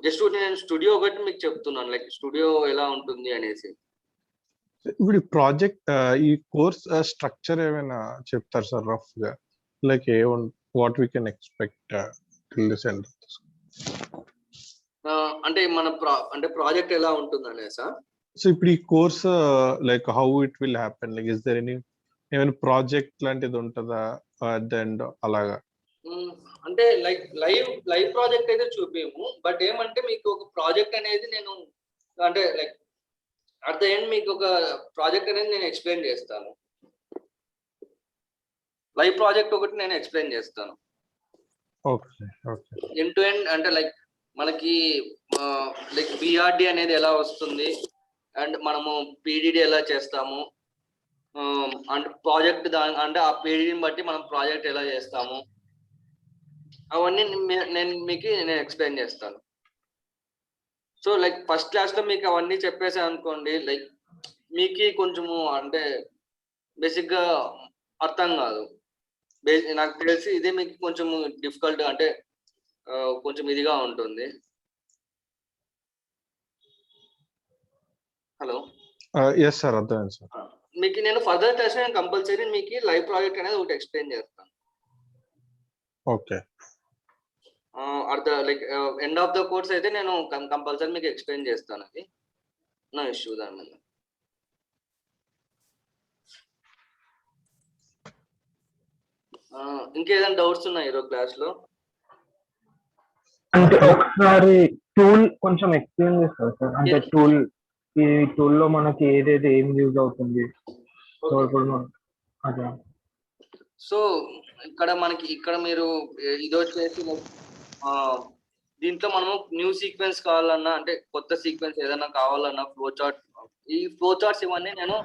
జస్ట్ నేను స్టూడియో ఒకటి మీకు చెప్తున్నాను, లైక్ స్టూడియో ఎలా ఉంటుంది అనేసి.
ఇప్పుడు ప్రాజెక్ట్ ఈ కోర్స్ స్ట్రక్చర్ ఏమైనా చెప్తారు సార్ రఫ్ గా, like what we can expect till this end?
అంటే మన అంటే ప్రాజెక్ట్ ఎలా ఉంటుంది అనేసా?
సో ఇప్పుడు ఈ course like how it will happen, like is there any ఏమైనా ప్రాజెక్ట్ లాంటిది ఉంటుందా అట్ ద ఎండ్ అలాగా?
అంటే లైక్ లైవ్ ప్రాజెక్ట్ అయితే చూపించము, బట్ ఏమంటే మీకు ఒక ప్రాజెక్ట్ అనేది నేను అంటే లైక్ అట్ ద ఎండ్ మీకు ఒక ప్రాజెక్ట్ అనేది నేను ఎక్స్ప్లెయిన్ చేస్తాను. లైవ్ ప్రాజెక్ట్ ఒకటి నేను ఎక్స్ప్లెయిన్ చేస్తాను.
Okay okay.
End to end అంటే లైక్ మనకి లైక్ బిఆర్డి అనేది ఎలా వస్తుంది, అండ్ మనము పీడిడి ఎలా చేస్తాము, అండ్ ప్రాజెక్ట్ అంటే ఆ పీడిడిని బట్టి మనం ప్రాజెక్ట్ ఎలా చేస్తాము, అవన్నీ నేను ఎక్స్ప్లెయిన్ చేస్తాను. సో లైక్ ఫస్ట్ క్లాస్ లో మీకు అవన్నీ చెప్పేసాను అనుకోండి, లైక్ మీకు కొంచెము అంటే బేసిక్ గా అర్థం కాదు. నాకు తెలిసి ఇదే మీకు కొంచెం డిఫికల్ట్ అంటే కొంచెం ఇదిగా ఉంటుంది. హలో
ఎస్ సార్, అర్థమైంది సార్.
మీకు నేను ఫర్దర్ క్లాస్ నేను కంపల్సరీ మీకు లైవ్ ప్రాజెక్ట్ అనేది ఒకటి ఎక్స్ప్లెయిన్ చేస్తాను.
Okay.
At the like end of the course అయితే నేను కంపల్సరీ మీకు ఎక్స్ప్లెయిన్ చేస్తాను. అది నో ఇష్యూ దాని మీద. ఇంకేదైనా డౌట్స్ ఉన్నాయి ఈరోజు క్లాస్ లో?
అంటే ఒకసారి టూల్ కొంచెం ఎక్స్ప్లెయిన్ చేస్తారు సార్. అంటే టూల్, ఈ టూల్ లో మనకి ఏదేది ఏం యూజ్ అవుతుంది? సో ఇప్పుడు అదే.
సో ఇక్కడ మీరు ఇది వచ్చేసి దీంట్లో మనము న్యూ సీక్వెన్స్ కావాలన్నా, అంటే కొత్త సీక్వెన్స్ ఏదైనా కావాలన్నా ఫ్లో చార్ట్, ఈ ఫ్లో చార్ట్స్ ఇవన్నీ నేను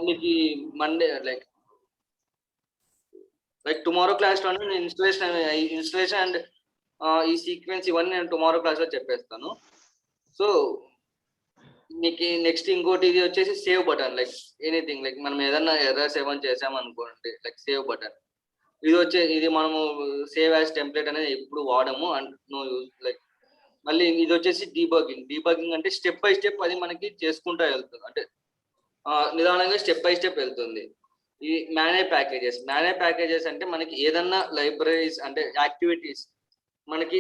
మీకు మండే లైక్ టుమారో క్లాస్ లోనే నేను ఇన్స్టలేషన్ అండ్ ఈ సీక్వెన్స్ ఇవన్నీ నేను టుమారో క్లాస్ లో చెప్పేస్తాను. సో మీకు నెక్స్ట్ ఇంకోటి ఇది వచ్చేసి save button, like anything like మనం ఏదన్నా ఎర్రర్స్ ఏమైనా చేసాం అనుకోండి, లైక్ సేవ్ బటన్ ఇది మనము సేవ్ యాజ్ టెంప్లెట్ అనేది ఎప్పుడు వాడము అండ్ నో యూజ్. లైక్ మళ్ళీ ఇది వచ్చేసి డీబగింగ్ అంటే స్టెప్ బై స్టెప్ అది మనకి చేసుకుంటూ వెళ్తుంది, అంటే నిదానంగా స్టెప్ బై స్టెప్ వెళ్తుంది. ఈ మేనేజ్ ప్యాకేజెస్ అంటే మనకి ఏదన్నా లైబ్రరీస్ అంటే యాక్టివిటీస్ మనకి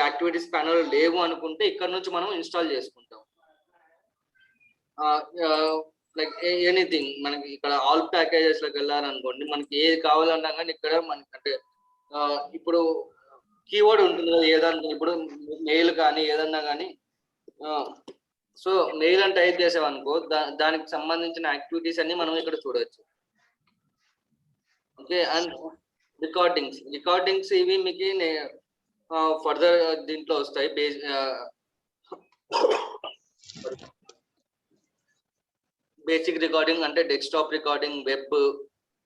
యాక్టివిటీస్ ప్యానల్ లేవు అనుకుంటే ఇక్కడ నుంచి మనం ఇన్స్టాల్ చేసుకుంటాం. లైక్ ఎనీథింగ్ మనకి ఇక్కడ ఆల్ ప్యాకేజెస్ లోకి వెళ్ళాలనుకోండి, మనకి ఏది కావాలన్నా కానీ ఇక్కడ మనకి అంటే ఇప్పుడు కీవర్డ్ ఉంటుంది కదా ఏదన్నా, ఇప్పుడు మెయిల్ కానీ ఏదన్నా కానీ, సో మెయిల్ అని టైప్ చేసామనుకో దానికి సంబంధించిన యాక్టివిటీస్ అన్ని మనం ఇక్కడ చూడొచ్చు. ఓకే. అండ్ రికార్డింగ్స్ ఇవి మీకు ఫర్దర్ దీంట్లో వస్తాయి. బేసిక్ రికార్డింగ్ అంటే డెస్క్టాప్ రికార్డింగ్, వెబ్,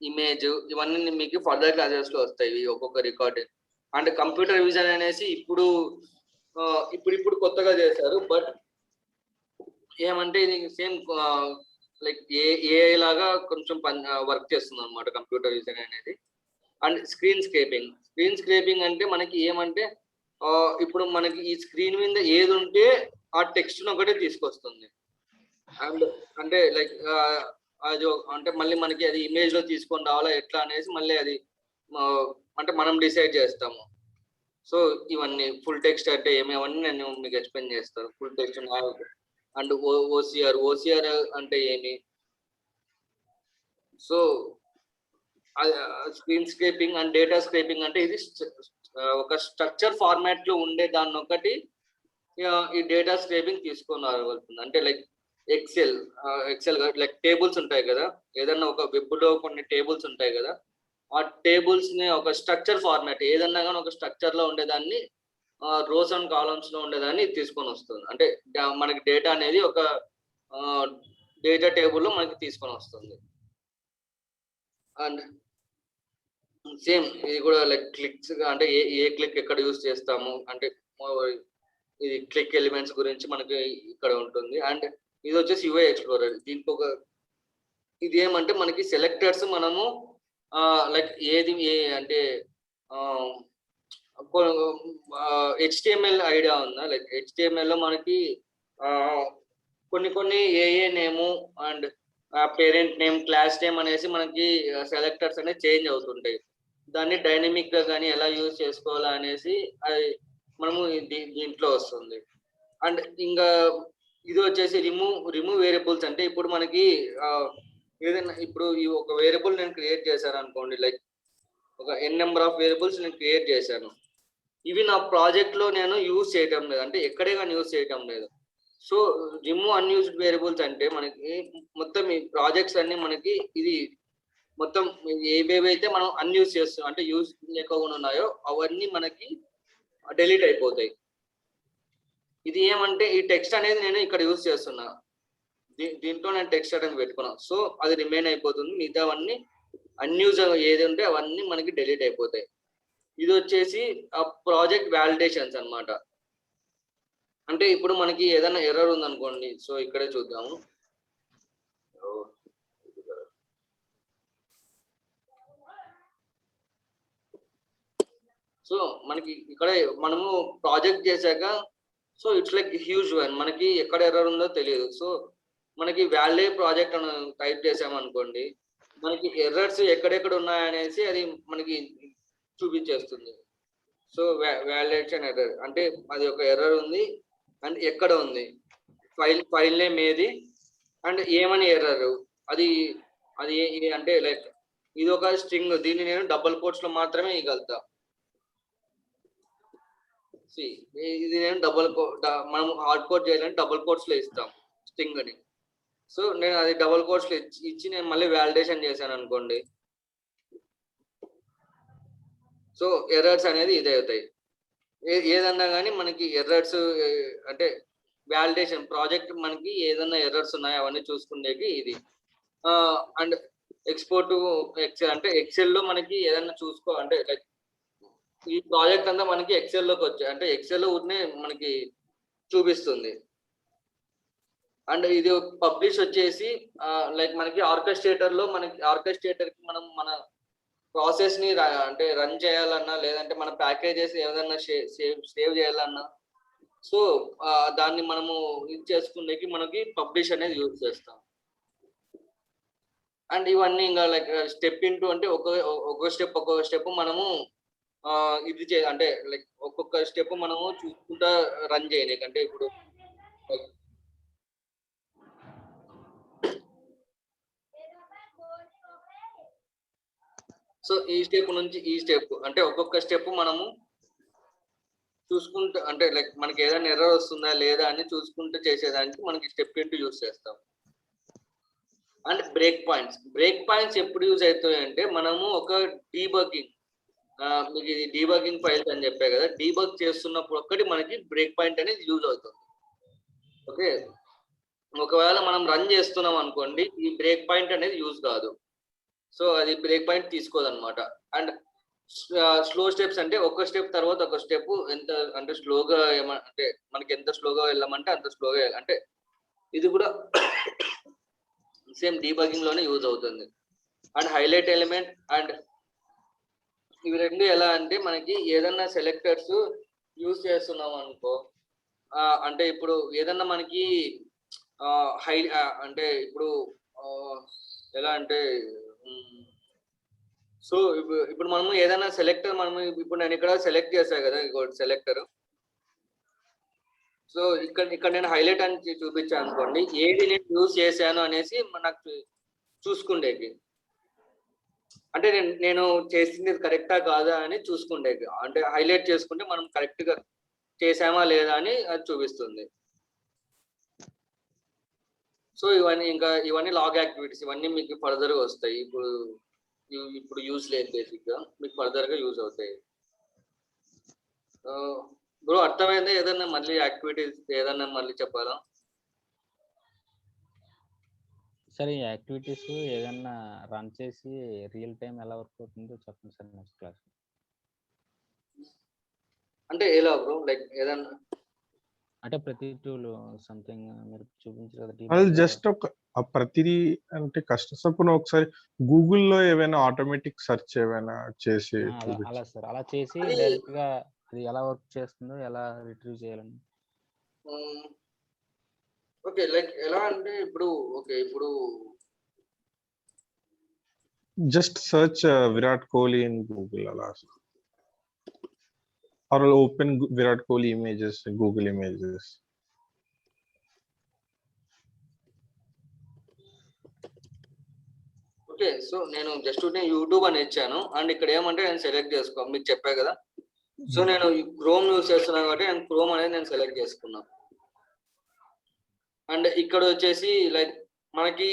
ఇమేజ్, ఇవన్నీ మీకు ఫర్దర్ క్లాసెస్ లో వస్తాయి ఒక్కొక్క రికార్డింగ్. అండ్ కంప్యూటర్ విజన్ అనేసి ఇప్పుడు కొత్తగా చేశారు, బట్ ఏమంటే ఇది సేమ్ లైక్ ఏఐ లాగా కొంచెం వర్క్ చేస్తుంది అనమాట కంప్యూటర్ విజన్ అనేది. అండ్ స్క్రీన్ స్క్రేపింగ్ అంటే మనకి ఏమంటే ఇప్పుడు మనకి ఈ స్క్రీన్ మీద ఏది ఉంటే ఆ టెక్స్ట్ ఒకటే తీసుకొస్తుంది. అండ్ అంటే లైక్ అది అంటే మళ్ళీ మనకి అది ఇమేజ్ లో తీసుకొని రావాలా ఎట్లా అనేసి మళ్ళీ అది అంటే మనం డిసైడ్ చేస్తాము. సో ఇవన్నీ ఫుల్ టెక్స్ట్ అంటే ఏమేవన్నీ నేను మీకు ఎక్స్ప్లెయిన్ చేస్తాను. ఫుల్ టెక్స్ట్ అండ్ ఓసిఆర్ అంటే ఏమి, so screen scraping and data scraping అంటే ఇది ఒక స్ట్రక్చర్ ఫార్మాట్ లో ఉండే దాన్ని ఒకటి ఈ డేటా స్క్రేపింగ్ తీసుకొని రాగలుగుతుంది. అంటే లైక్ ఎక్సెల్ లైక్ టేబుల్స్ ఉంటాయి కదా, ఏదన్నా ఒక వెబ్ లో కొన్ని టేబుల్స్ ఉంటాయి కదా, ఆ టేబుల్స్ ని ఒక స్ట్రక్చర్ ఫార్మాట్ ఏదన్నా కానీ ఒక స్ట్రక్చర్ లో ఉండేదాన్ని రోస్ అండ్ కాలమ్స్ లో ఉండేదాన్ని తీసుకొని వస్తుంది. అంటే మనకి డేటా అనేది ఒక డేటా టేబుల్లో మనకి తీసుకొని వస్తుంది. అండ్ సేమ్ ఇది కూడా లైక్ క్లిక్స్ అంటే ఏ క్లిక్ ఎక్కడ యూస్ చేస్తాము అంటే ఇది క్లిక్ ఎలిమెంట్స్ గురించి మనకి ఇక్కడ ఉంటుంది. అండ్ ఇది వచ్చేసి యూఐ ఎక్స్ప్లోరర్. దీనికి ఒక ఇది ఏమంటే మనకి సెలెక్టర్స్ మనము లైక్ ఏది అంటే HTML ఐడియా ఉందా? లైక్ HTML లో మనకి కొన్ని ఏ name and parent name class name అనేసి మనకి సెలెక్టర్స్ అనేది చేంజ్ అవుతుంటాయి. దాన్ని డైనమిక్ గా కానీ ఎలా యూజ్ చేసుకోవాలా అనేసి అది మనము దీంట్లో వస్తుంది. అండ్ ఇంకా ఇది వచ్చేసి రిమూవ్ వేరియబుల్స్. అంటే ఇప్పుడు మనకి ఏదైనా ఇప్పుడు ఈ ఒక వేరియబుల్ నేను క్రియేట్ చేశాను అనుకోండి, లైక్ ఒక n నెంబర్ ఆఫ్ వేరియబుల్స్ నేను క్రియేట్ చేశాను. ఇవి నా ప్రాజెక్ట్ లో నేను యూజ్ చేయటం లేదు, అంటే ఎక్కడే కానీ యూజ్ చేయటం లేదు. సో రిమూవ్ అన్యూజ్డ్ వేరియబుల్స్ అంటే మనకి మొత్తం ఈ ప్రాజెక్ట్స్ అన్ని మనకి ఇది మొత్తం ఏవేవైతే మనం అన్యూజ్ చేస్తాం అంటే యూజ్ లేకుండా ఉన్నాయో అవన్నీ మనకి డెలీట్ అయిపోతాయి. ఇది ఏమంటే ఈ టెక్స్ట్ అనేది నేను ఇక్కడ యూజ్ చేస్తున్నా, దీంట్లో నేను టెక్స్ట్ అనేది పెట్టుకున్నాను. సో అది రిమైన్ అయిపోతుంది. మిగతావన్నీ అన్యూజ్ ఏది ఉంటే అవన్నీ మనకి డెలీట్ అయిపోతాయి. ఇది వచ్చేసి ఆ ప్రాజెక్ట్ వ్యాలిడేషన్స్ అన్నమాట. అంటే ఇప్పుడు మనకి ఏదైనా ఎర్రర్ ఉందనుకోండి, సో ఇక్కడే చూద్దాము. సో మనకి ఇక్కడ మనము ప్రాజెక్ట్ చేశాక so it's like huge one, మనకి ఎక్కడ ఎర్రర్ ఉందో తెలియదు. సో మనకి వ్యాలిడే ప్రాజెక్ట్ అని టైప్ చేసామనుకోండి, మనకి ఎర్రర్స్ ఎక్కడెక్కడ ఉన్నాయనేసి అది మనకి చూపించేస్తుంది. సో వ్యాలిడేషన్ ఎర్రర్ అంటే అది ఒక ఎర్రర్ ఉంది అండ్ ఎక్కడ ఉంది, ఫైల్ నేమ్ ఏది అండ్ ఏమని ఎర్రర్ అది అంటే లైక్ ఇది ఒక స్ట్రింగ్, దీన్ని నేను డబుల్ కోట్స్ లో మాత్రమే ఇవ్వగలుగుతా. ఇది నేను మనం హార్డ్ కోడ్ చేయాలంటే డబుల్ కోట్స్ లో ఇస్తాం స్ట్రింగ్ అని. సో నేను అది డబుల్ కోట్స్ లో ఇచ్చి నేను మళ్ళీ వ్యాలిడేషన్ చేశాను అనుకోండి, సో ఎర్రర్స్ అనేది ఇదే అవుతాయి. ఏదన్నా కానీ మనకి ఎర్రర్స్ అంటే వ్యాలిడేషన్ ప్రాజెక్ట్ మనకి ఏదన్నా ఎర్రర్స్ ఉన్నాయో అవన్నీ చూసుకునేకి ఇది. అండ్ ఎక్స్పోర్ట్ ఎక్సెల్ అంటే ఎక్సెల్ లో మనకి ఏదన్నా అంటే లైక్ ఈ ప్రాజెక్ట్ అంతా మనకి ఎక్సెల్ లోకి వచ్చాయి, అంటే ఎక్సెల్ లో ఉంటే మనకి చూపిస్తుంది. అండ్ ఇది పబ్లిష్ వచ్చేసి లైక్ మనకి ఆర్కెస్ట్రేటర్ లో మనకి ఆర్కెస్ట్రేటర్ కి మనం మన ప్రాసెస్ ని అంటే రన్ చేయాలన్నా లేదంటే మన ప్యాకేజెస్ ఏదైనా సేవ్ చేయాలన్నా సో దాన్ని మనము ఇది చేసుకునేకి మనకి పబ్లిష్ అనేది యూజ్ చేస్తాం. అండ్ ఇవన్నీ ఇంకా లైక్ స్టెప్ ఇంటూ అంటే ఒక్కొక్క స్టెప్ మనము ఇది అంటే లైక్ ఒక్కొక్క స్టెప్ మనము చూసుకుంటా రన్ చేయలేక. అంటే ఇప్పుడు సో ఈ స్టెప్ నుంచి ఈ స్టెప్ అంటే ఒక్కొక్క స్టెప్ మనము చూసుకుంటూ అంటే లైక్ మనకి ఏదైనా ఎర్రర్ వస్తుందా లేదా అని చూసుకుంటూ చేసేదానికి మనకి స్టెప్ ఇంటూ యూజ్ చేస్తాం. అండ్ బ్రేక్ పాయింట్స్ ఎప్పుడు యూజ్ అవుతాయి అంటే మనము ఒక డీబగ్గింగ్ మీకు ఇది డీబగ్గింగ్ ఫైల్స్ అని చెప్పే కదా, డీబగ్ చేస్తున్నప్పుడు ఒక్కటి మనకి బ్రేక్ పాయింట్ అనేది యూజ్ అవుతుంది. ఓకే, ఒకవేళ మనం రన్ చేస్తున్నాం అనుకోండి ఈ బ్రేక్ పాయింట్ అనేది యూజ్ కాదు. సో అది బ్రేక్ పాయింట్ తీసుకోదన్నమాట. అండ్ స్లో స్టెప్స్ అంటే ఒక స్టెప్ తర్వాత ఒక స్టెప్ ఎంత అంటే స్లోగా అంటే మనకి ఎంత స్లోగా వెళ్ళామంటే అంత స్లోగా వెళ్ళాలి. అంటే ఇది కూడా సేమ్ డీబగ్గింగ్ లోనే యూజ్ అవుతుంది. అండ్ హైలైట్ ఎలిమెంట్ అండ్ ఇవి రెండు ఎలా అంటే మనకి ఏదన్నా సెలెక్టర్స్ యూజ్ చేస్తున్నాం అనుకో, అంటే ఇప్పుడు ఏదన్నా మనకి అంటే ఇప్పుడు ఎలా అంటే సో ఇప్పుడు మనము ఏదైనా సెలెక్టర్ మనము ఇప్పుడు నేను ఇక్కడ సెలెక్ట్ చేశాను కదా సెలెక్టర్. సో ఇక్కడ నేను హైలైట్ అని చూపించాను అనుకోండి, ఏది నేను యూజ్ చేశాను అనేసి నాకు చూసుకుండేది. అంటే నేను చేసింది కరెక్టా కాదా అని చూసుకుండేది. అంటే హైలైట్ చేసుకుంటే మనం కరెక్ట్ గా చేసామా లేదా అని అది చూపిస్తుంది. సో ఇవన్నీ లాగ్ యాక్టివిటీస్, ఇవన్నీ మీకు ఫర్దర్ గా వస్తాయి. ఇప్పుడు యూజ్ లేదు, బేసిక్ గా మీకు ఫర్దర్ గా యూజ్ అవుతాయి. బ్రో అర్థమైంది. ఏదన్నా మళ్ళీ యాక్టివిటీస్ ఏదన్నా మళ్ళీ చెప్పాలా?
సార్ ఈ యాక్టివిటీస్ ఏదన్నా రన్ చేసి రియల్ టైం ఎలా వర్క్ అవుతుందో చెప్పండి సార్ నెక్స్ట్ క్లాస్.
అంటే ఎలా బ్రో? లైక్ ఏదన్నా
అంటే ప్రతి టూల్ సంథింగ్ మీరు చూపించారు కదా
అది
debug.
జస్ట్ ఒక ప్రతిదీ అంటే కష్టం. సో ఇప్పుడు ఒకసారి గూగుల్లో ఏవైనా ఆటోమేటిక్ సెర్చ్ ఏవైనా చేసి చూపించు.
అలా సార్ అలా చేసి
అది
డైరెక్ట్ గా అది ఎలా వర్క్ చేస్తుందో ఎలా రిట్రీవ్ చేయాలని.
ఓకే. లైక్ ఎలా అంటే ఇప్పుడు ఇప్పుడు
just search Virat Kohli in Google అలా. Or open Virat Kohli images, Google images.
Okay. So నేను జస్ట్ యూట్యూబ్ అని ఇచ్చాను. అండ్ ఇక్కడ ఏమంటే నేను సెలెక్ట్ చేసుకో మీకు చెప్పా కదా. సో నేను క్రోమ్ యూస్ చేస్తున్నాను కాబట్టి నేను క్రోమ్ అనేది నేను సెలెక్ట్ చేసుకున్నా. అండ్ ఇక్కడ వచ్చేసి లైక్ మనకి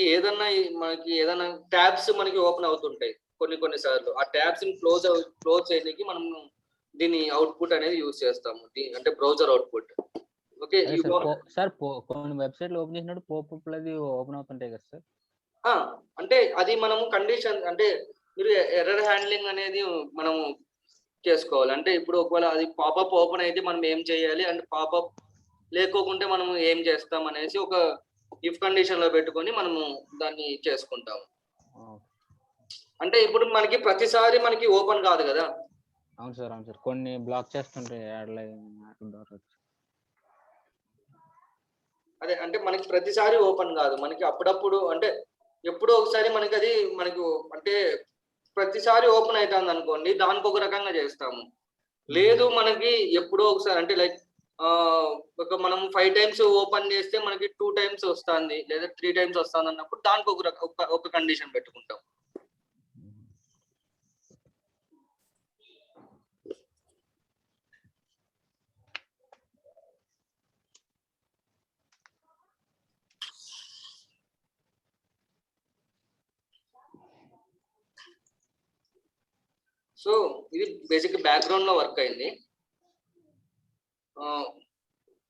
ఏదైనా ట్యాబ్స్ మనకి ఓపెన్ అవుతుంటాయి కొన్ని సార్లు. ఆ ట్యాబ్స్ ని క్లోజ్ చేయడానికి మనం దీని అవుట్పుట్ అనేది యూస్ చేస్తాము. అంటే బ్రౌజర్ అవుట్పుట్. ఓకే.
సార్ కొన్ని వెబ్సైట్లు ఓపెన్ చేసినప్పుడు పాపప్ అది ఓపెన్ అవుతుంటాయి కదా సార్.
అంటే అది మనము కండిషన్ అంటే మీరు ఎర్రర్ హ్యాండ్లింగ్ అనేది మనము చేసుకోవాలి. అంటే ఇప్పుడు ఒకవేళ అది పాపప్ ఓపెన్ అయితే మనం ఏం చేయాలి, అండ్ పాపప్ లేకోకుంటే మనము ఏం చేస్తాం అనేసి ఒక ఇఫ్ కండిషన్ లో పెట్టుకొని మనము దాన్ని చేసుకుంటాము. అంటే ఇప్పుడు మనకి ప్రతిసారి మనకి ఓపెన్ కాదు కదా.
అవును సార్ కొన్ని బ్లాక్ చేస్తుంటాయి
అదే అంటే మనకి ప్రతిసారి ఓపెన్ కాదు. మనకి అప్పుడప్పుడు అంటే ఎప్పుడో ఒకసారి మనకి అది అంటే ప్రతిసారి ఓపెన్ అవుతుంది అనుకోండి, దానికి ఒక రకంగా చేస్తాము. లేదు మనకి ఎప్పుడో ఒకసారి అంటే లైక్ మనం 5 times ఓపెన్ చేస్తే మనకి 2 times వస్తుంది లేదా 3 times వస్తుంది అన్నప్పుడు దానికి ఒక కండిషన్ పెట్టుకుంటాం. సో ఇది బేసిక్ బ్యాక్గ్రౌండ్ లో వర్క్ అయింది.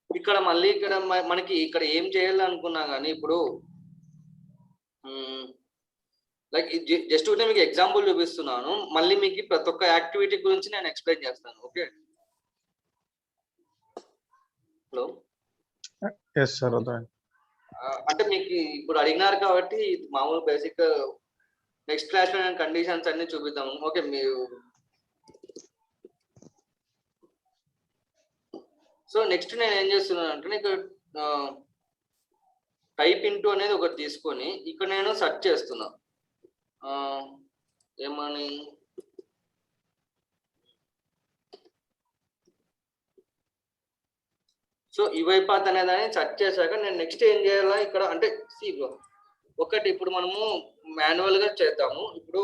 ఇక్కడ మళ్ళీ మనకి ఇక్కడ ఏం చేయాలనుకున్నా కానీ ఇప్పుడు లైక్ జస్ట్ మీకు ఎగ్జాంపుల్ చూపిస్తున్నాను. మళ్ళీ మీకు ప్రతి ఒక్క యాక్టివిటీ గురించి నేను ఎక్స్ప్లెయిన్ చేస్తాను. ఓకే. హలో.
Yes sir.
అంటే మీకు ఇప్పుడు అడిగినారు కాబట్టి మామూలు బేసిక్ నెక్స్ట్ క్లాస్ లో నేను కండిషన్స్ అన్ని చూపిద్దాము. ఓకే. మీరు సో నెక్స్ట్ నేను ఏం చేస్తున్నాను అంటే ఇక్కడ టైప్ ఇంటూ అనేది ఒకటి తీసుకొని ఇక్కడ నేను సెర్చ్ చేస్తున్నా. ఏమని సో యుఐపాత్ అనే దాన్ని సెర్చ్ చేశాక నేను నెక్స్ట్ ఏం చేయాలా ఇక్కడ అంటే ఒకటి ఇప్పుడు మనము మాన్యువల్ గా చేద్దాము. ఇప్పుడు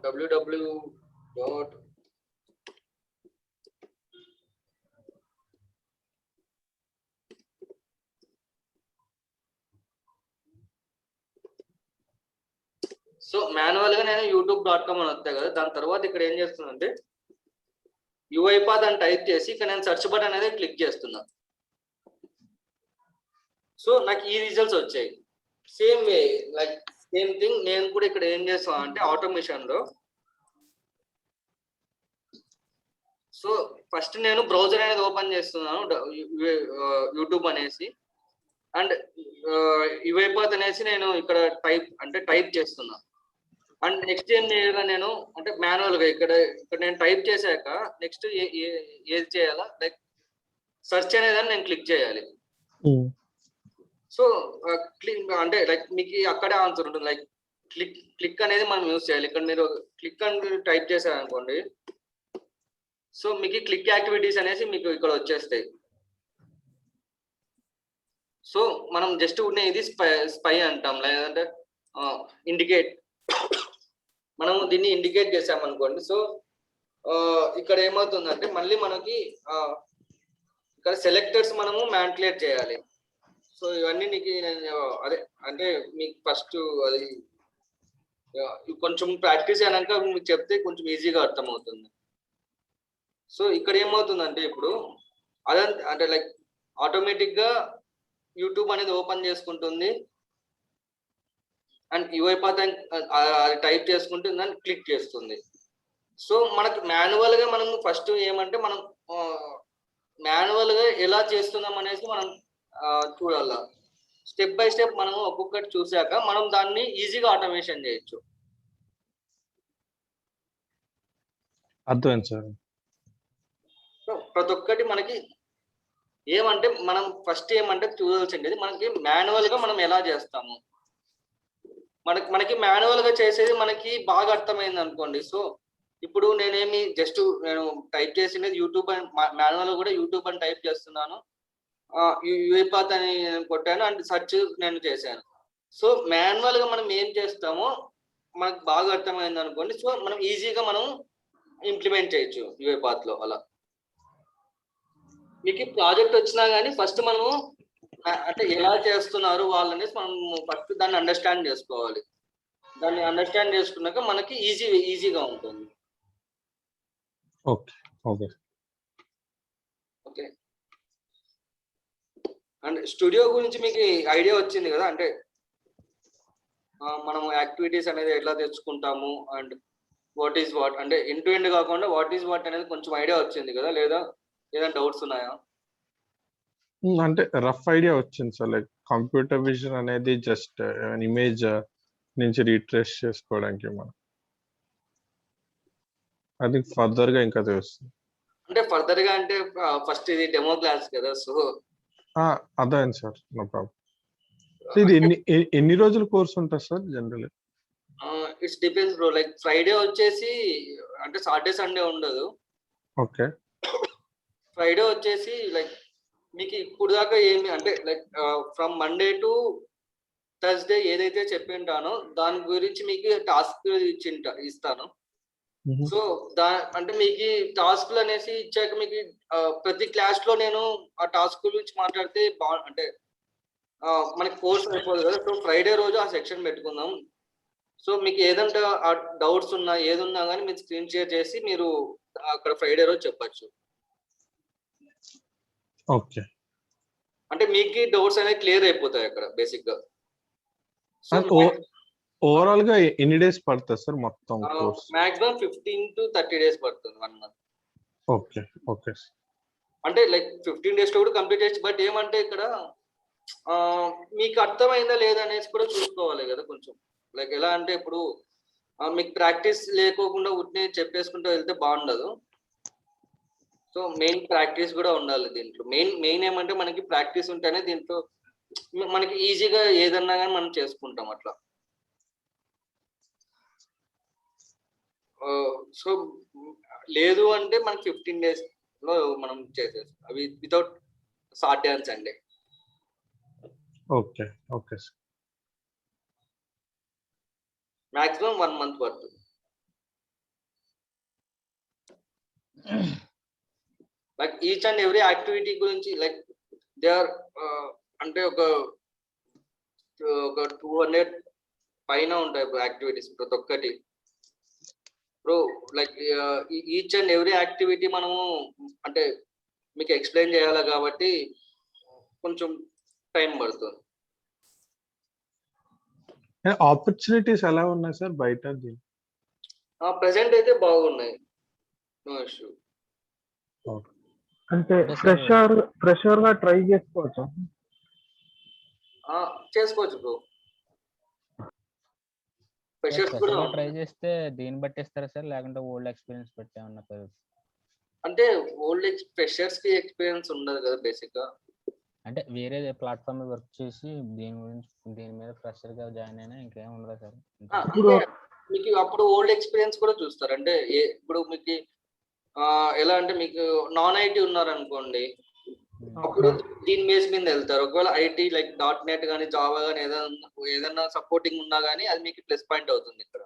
www. సో మాన్యువల్ గా నేను youtube.com అని వస్తాయి కదా. దాని తర్వాత ఇక్కడ ఏం చేస్తున్నానంటే యుఐపాత్ అని టైప్ చేసి ఇక్కడ నేను సెర్చ్ బటన్ అనేది క్లిక్ చేస్తున్నా. సో నాకు ఈ రిజల్ట్స్ వచ్చాయి. Same way like same thing నేను కూడా ఇక్కడ ఏం చేస్తాను అంటే ఆటోమేషన్ లో సో ఫస్ట్ నేను బ్రౌజర్ అనేది ఓపెన్ చేస్తున్నాను యూట్యూబ్ అనేసి. అండ్ యుఐపాత్ అనేసి నేను ఇక్కడ టైప్ చేస్తున్నా. అండ్ నెక్స్ట్ ఏం చేయాలా నేను అంటే మాన్యువల్ గా ఇక్కడ నేను టైప్ చేశాక నెక్స్ట్ ఏది చేయాలా లైక్ సెర్చ్ అనేదాన్ని నేను క్లిక్ చేయాలి. సో అంటే లైక్ మీకు అక్కడే ఆన్సర్ ఉంటుంది. లైక్ క్లిక్ అనేది మనం యూజ్ చేయాలి. ఇక్కడ మీరు క్లిక్ అని టైప్ చేశారనుకోండి, సో మీకు క్లిక్ యాక్టివిటీస్ అనేసి మీకు ఇక్కడ వచ్చేస్తాయి. సో మనం జస్ట్ ఇది స్పై అంటాం, లేదంటే ఇండికేట్. మనము దీన్ని ఇండికేట్ చేసామనుకోండి, సో ఇక్కడ ఏమవుతుందంటే మళ్ళీ మనకి ఇక్కడ సెలెక్టర్స్ మనము మ్యానిపులేట్ చేయాలి. సో ఇవన్నీ నీకు అదే అంటే మీకు ఫస్ట్ అది కొంచెం ప్రాక్టీస్ అయినాక మీకు చెప్తే కొంచెం ఈజీగా అర్థమవుతుంది. సో ఇక్కడ ఏమవుతుందంటే ఇప్పుడు అదంతా అంటే లైక్ ఆటోమేటిక్ గా యూట్యూబ్ అనేది ఓపెన్ చేసుకుంటుంది అండ్ యుఐపాత్ అది టైప్ చేసుకుంటే దాన్ని క్లిక్ చేస్తుంది. సో మనకి మాన్యువల్ గా మనం ఫస్ట్ ఏమంటే మనం మాన్యువల్ గా ఎలా చేస్తున్నాం అనేసి మనం చూడాల. స్టెప్ బై స్టెప్ మనం ఒక్కొక్కటి చూసాక మనం దాన్ని ఈజీగా ఆటోమేషన్ చేయొచ్చు.
అర్థమైంది సార్.
సో ప్రతి ఒక్కటి మనకి ఏమంటే మనం ఫస్ట్ ఏమంటే చూడాల్సింది మనకి మాన్యువల్ గా మనం ఎలా చేస్తాము. మనకి మాన్యువల్ గా చేసేది మనకి బాగా అర్థమైంది అనుకోండి. సో ఇప్పుడు నేను టైప్ చేసినది యూట్యూబ్ అని మాన్యువల్ కూడా యూట్యూబ్ అని టైప్ చేస్తున్నాను, యుఐపాత్ అని కొట్టాను అండ్ సెర్చ్ నేను చేశాను. సో మాన్యువల్ గా మనం ఏం చేస్తామో మనకు బాగా అర్థమైంది అనుకోండి. సో మనం ఈజీగా మనం ఇంప్లిమెంట్ చేయొచ్చు యుఐపాత్ లో. అలా మీకు ప్రాజెక్ట్ వచ్చినా కానీ ఫస్ట్ మనము అంటే ఎలా చేస్తున్నారు వాళ్ళని మనం ఫస్ట్ దాన్ని అండర్స్టాండ్ చేసుకోవాలి. దాన్ని అండర్స్టాండ్ చేసుకున్నాక మనకి ఈజీగా ఉంటుంది.
Okay okay
okay. And studio గురించి మీకు ఐడియా వచ్చింది కదా, అంటే మనం యాక్టివిటీస్ అనేది ఎట్లా తెచ్చుకుంటాము అండ్ వాట్ ఈస్ వాట్ అంటే ఎండ్ టు ఎండ్ కాకుండా వాట్ ఈస్ వాట్ అనేది కొంచెం ఐడియా వచ్చింది కదా, లేదా ఏదైనా డౌట్స్ ఉన్నాయా?
అంటే రఫ్ ఐడియా వచ్చింది సార్. లైక్ కంప్యూటర్ విజన్ అనేది జస్ట్ ఇమేజ్ నుంచి రీట్రేస్ చేసుకోవడానికి మనం అది ఫర్దర్ గా ఇంకా తెలుస్తుంది.
అంటే ఫర్దర్ గా అంటే ఫస్ట్ ఇది డెమో క్లాస్ కదా, సో
అర్థమైంది సార్. No problem. ఇది ఎన్ని రోజుల కోర్స్ ఉంటుంది sir general?
It's depends bro. Like Friday వచ్చేసి అంటే సాటర్డే సండే ఉండదు.
ఓకే.
ఫ్రైడే వచ్చేసి లైక్ మీకు ఇప్పుడు దాకా ఏమి అంటే like from Monday to Thursday ఏదైతే చెప్పింటానో దాని గురించి మీకు టాస్క్ ఇస్తాను. సో అంటే మీకు టాస్క్లు అనేసి ఇచ్చాక మీకు ప్రతి క్లాస్ లో నేను ఆ టాస్క్ గురించి మాట్లాడితే అంటే మనకి కోర్స్ అయిపోదు కదా. సో ఫ్రైడే రోజు ఆ సెక్షన్ పెట్టుకుందాం. సో మీకు ఏదంటే ఆ డౌట్స్ ఉన్నా ఏదున్నా కానీ మీరు స్క్రీన్ షేర్ చేసి మీరు అక్కడ ఫ్రైడే రోజు చెప్పచ్చు.
ఓకే.
అంటే మీకు డౌట్స్ అనేవి క్లియర్ అయిపోతాయి అక్కడ బేసిక్ గా.
ఓవరాల్ గా ఎన్ని డేస్ పడుతుంది సార్ మొత్తం కోర్స్?
మాక్సిమం 15 to 30 days పడుతుంది, 1 month.
Okay okay.
అంటే లైక్ 15 days లో కూడా కంప్లీట్ చేయొచ్చు. బట్ ఏమంటే ఇక్కడ మీకు అర్థమైందా లేదా అనేసి కూడా చూసుకోవాలి కదా కొంచెం. లైక్ ఎలా అంటే ఇప్పుడు మీకు ప్రాక్టీస్ లేకోకుండా ఉట్నే చెప్పేసుకుంటూ వెళ్తే బాగుండదు. సో మెయిన్ ప్రాక్టీస్ కూడా ఉండాలి దీంట్లో. మెయిన్ ఏమంటే మనకి ప్రాక్టీస్ ఉంటేనే దీంట్లో మనకి ఈజీగా ఏదన్నా కానీ మనం చేసుకుంటాం అట్లా. సో లేదు అంటే మనకి 15 days లో మనం చేసేస్తాం అవి without Saturday and Sunday.
Okay okay sir.
Maximum 1 month పడుతుంది. Like each and every activity గురించి లైక్ దే ఆర్ అంటే ఒక 200 పైన ఉంటాయి యాక్టివిటీస్ ప్రతి ఒక్కటి. ఇప్పుడు like each and every activity మనము అంటే మీకు ఎక్స్ప్లెయిన్ చేయాలి కాబట్టి కొంచెం టైం పడుతుంది.
ఆపర్చునిటీస్ ఎలా ఉన్నాయి సార్ బయట?
ప్రెసెంట్ అయితే బాగున్నాయి, నో ఇష్యూ.
అంటే ఫ్రెషర్ గా ట్రై చేసుకోవచ్చా?
చేసుకోవచ్చు బ్రో. ఫ్రెషర్స్ కూడా
ట్రై చేస్తే దీన్ని బట్టి ఇస్తారా సార్, లేకుంటే ఓల్డ్ ఎక్స్పీరియన్స్ బట్టి ఏమన్నా పెరుగుతుంది?
అంటే ఓల్డ్ ఫ్రెషర్స్ కి ఎక్స్పీరియన్స్ ఉండదు కదా బేసిక్ గా.
అంటే వేరే ప్లాట్ఫామ్ మీద వర్క్ చేసి దీని మీద ఫ్రెషర్ గా జాయిన్ అయినా ఇంకేం ఉండదు సార్?
మీకు అప్పుడు ఓల్డ్ ఎక్స్పీరియన్స్ కూడా చూస్తారు. అంటే ఇప్పుడు మీకు ఎలా అంటే మీకు నాన్ ఐటీ ఉన్నారనుకోండి, అప్పుడు దీని బేస్ మీద వెళ్తారు. ఒకవేళ ఐటీ లైక్ .NET కానీ జావా కానీ ఏదైనా సపోర్టింగ్ ఉన్నా కానీ అది మీకు ప్లస్ పాయింట్ అవుతుంది ఇక్కడ.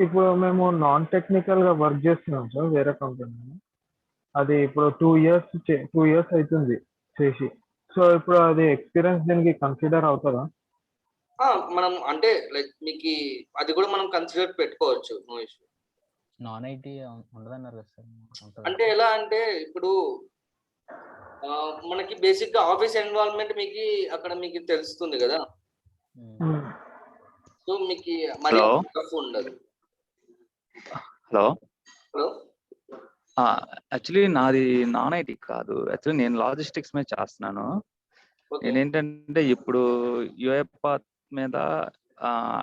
ఇప్పుడు మేము నాన్ టెక్నికల్ గా వర్క్ చేస్తున్నాం సార్ వేరే కంపెనీ. అది ఇప్పుడు 2 years అవుతుంది చేసి. సో ఇప్పుడు అది ఎక్స్పీరియన్స్ దీనికి కన్సిడర్ అవుతుందా?
మనం అంటే లైక్ మీకు అది కూడా మనం కన్సిడర్ పెట్టుకోవచ్చు, నో ఇష్యూ.
నాన్ ఐటీ ఉండదన్నారు కదా సార్, ఉంటుందా?
అంటే ఎలా అంటే ఇప్పుడు మనకి బేసిక్ గా ఆఫీస్ ఎన్విరాన్మెంట్ మీకు అక్కడ మీకు తెలుస్తుంది కదా.
ఉమ్.
సో మీకు మరి
హలో
టఫ్ ఉండదు.
హలో
హలో
యాక్చువల్లీ నాది నాన్ ఐటీ కాదు, యాక్చువల్లీ నేను లాజిస్టిక్స్ మీద చేస్తున్నాను.
ఓకే
నేనేంటంటే ఇప్పుడు యూఏ పాత్ మీద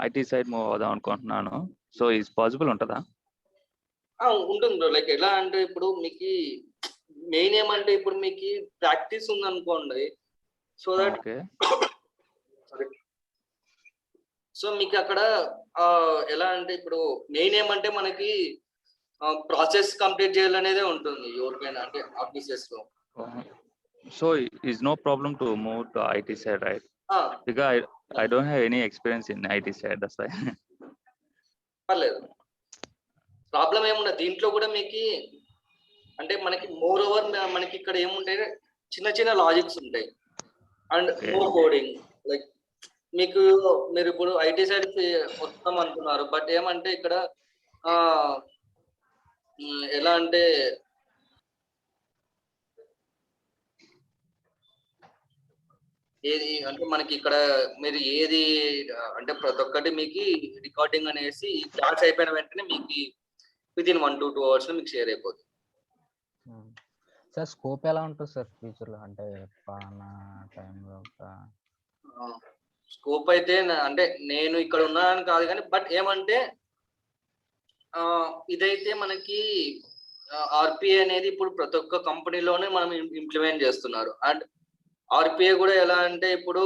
ఐటీ సైడ్ మూవ్ అవుదాం అనుకుంటున్నాను. సో ఈజ్ పాసిబుల్ ఉంటుందా?
ఉంటుంది బ్రో. లైక్ ఎలా అంటే ఇప్పుడు మీకు మెయిన్ ఏమంటే ఇప్పుడు మీకు ప్రాక్టీస్ ఉంది అనుకోండి. సో దట్
ఓకే
సో మీకు అక్కడ ఎలా అంటే ఇప్పుడు మెయిన్ ఏమంటే మనకి ప్రాసెస్ కంప్లీట్ చేయాలనేదే ఉంటుంది ఎవరికైనా, అంటే ఆఫీసెస్ లో.
So is no problem to move to IT side, right? Because I don't have any experience in IT side, that's why.
పర్లేదు, ప్రాబ్లం ఏముండదు దీంట్లో కూడా. మీకు అంటే మనకి మోర్ ఓవర్ మనకి ఇక్కడ ఏముంటాయి, చిన్న చిన్న లాజిక్స్ ఉంటాయి అండ్ మోర్ కోడింగ్. లైక్ మీకు మీరు ఇప్పుడు ఐటీ సైడ్ వస్తాం అనుకున్నారు, బట్ ఏమంటే ఇక్కడ ఎలా అంటే ఏది అంటే మనకి ఇక్కడ మీరు ఏది అంటే ప్రతి ఒక్కటి మీకు రికార్డింగ్ అనేసి క్లాస్ అయిపోయిన వెంటనే మీకు వితిన్ 1 to 2 hours లో మీకు షేర్ అయిపోతుంది.
సార్ స్కోప్ ఎలా ఉంటుంది సార్ ఫ్యూచర్ లో, అంటే పలానా టైంలో?
స్కోప్ అయితే అంటే నేను ఇక్కడ ఉన్నానని కాదు కానీ, బట్ ఏమంటే ఇదైతే మనకి ఆర్పిఏ అనేది ఇప్పుడు ప్రతి ఒక్క కంపెనీలోనే మనం ఇంప్లిమెంట్ చేస్తున్నారు. అండ్ ఆర్పిఏ కూడా ఎలా అంటే ఇప్పుడు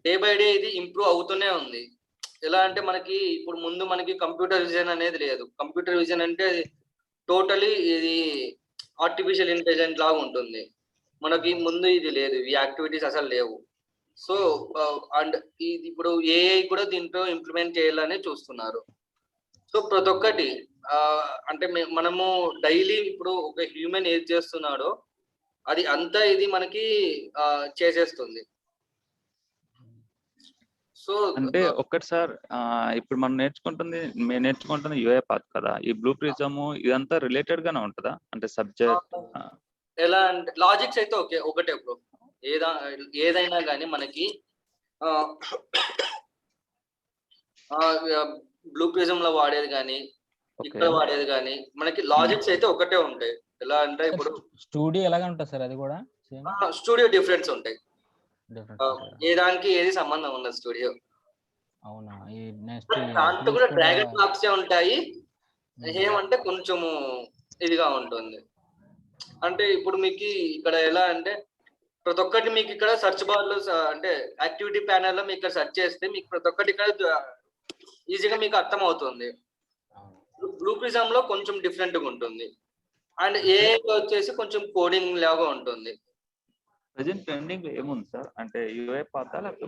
డే బై డే ఇది ఇంప్రూవ్ అవుతూనే ఉంది. ఎలా అంటే మనకి ఇప్పుడు ముందు మనకి కంప్యూటర్ విజన్ అనేది లేదు. కంప్యూటర్ విజన్ అంటే టోటలీ ఇది ఆర్టిఫిషియల్ ఇంటెలిజెంట్ లాగా ఉంటుంది. మనకి ముందు ఇది లేదు, ఈ యాక్టివిటీస్ అసలు లేవు. సో అండ్ ఇది ఇప్పుడు ఏఐ కూడా దీంట్లో ఇంప్లిమెంట్ చేయాలని చూస్తున్నారు. సో ప్రతి ఒక్కటి అంటే మనము డైలీ ఇప్పుడు ఒక హ్యూమన్ ఏది చేస్తున్నాడో అది అంతా ఇది మనకి చేసేస్తుంది. సో
అంటే ఒక్కటి సార్, ఇప్పుడు మేము నేర్చుకుంటుంది యూఏ పాత్ కదా, ఈ బ్లూ ప్రిజమ్ ఇదంతా రిలేటెడ్ గానే ఉంటుందా? అంటే సబ్జెక్ట్
ఎలా అంటే లాజిక్స్ అయితే ఒకటే బ్రో. ఏదైనా కానీ మనకి బ్లూ ప్రిజమ్ లో వాడేది కానీ ఇక్కడ వాడేది కానీ మనకి లాజిక్స్ అయితే ఒకటే ఉంటాయి. ఎలా అంటే ఇప్పుడు
స్టూడియో ఎలాగ ఉంటుంది సార్, అది కూడా
స్టూడియో డిఫరెన్స్ ఉంటాయి. ఏ దానికి ఏది సంబంధం ఉండదు స్టూడియో.
అవునా?
దాంట్లో కూడా డ్రాగన్ బ్లాక్స్ ఉంటాయి. ఏమంటే కొంచెము ఇదిగా ఉంటుంది. అంటే ఇప్పుడు మీకు ఇక్కడ ఎలా అంటే ప్రతి ఒక్కటి మీకు ఇక్కడ సెర్చ్ బార్ లో అంటే యాక్టివిటీ ప్యానల్ లో మీకు ఇక్కడ సెర్చ్ చేస్తే మీకు ప్రతి ఒక్కటి ఇక్కడ ఈజీగా మీకు అర్థం అవుతుంది. బ్లూ ప్రిజమ్ లో కొంచెం డిఫరెంట్ గా ఉంటుంది. అండ్ ఏఐ వచ్చేసి కొంచెం కోడింగ్ లాగా ఉంటుంది.
ప్రెజెంట్ ట్రెండింగ్ ఏముంది సార్? అంటే యూఏ పాత్ లేకపోతే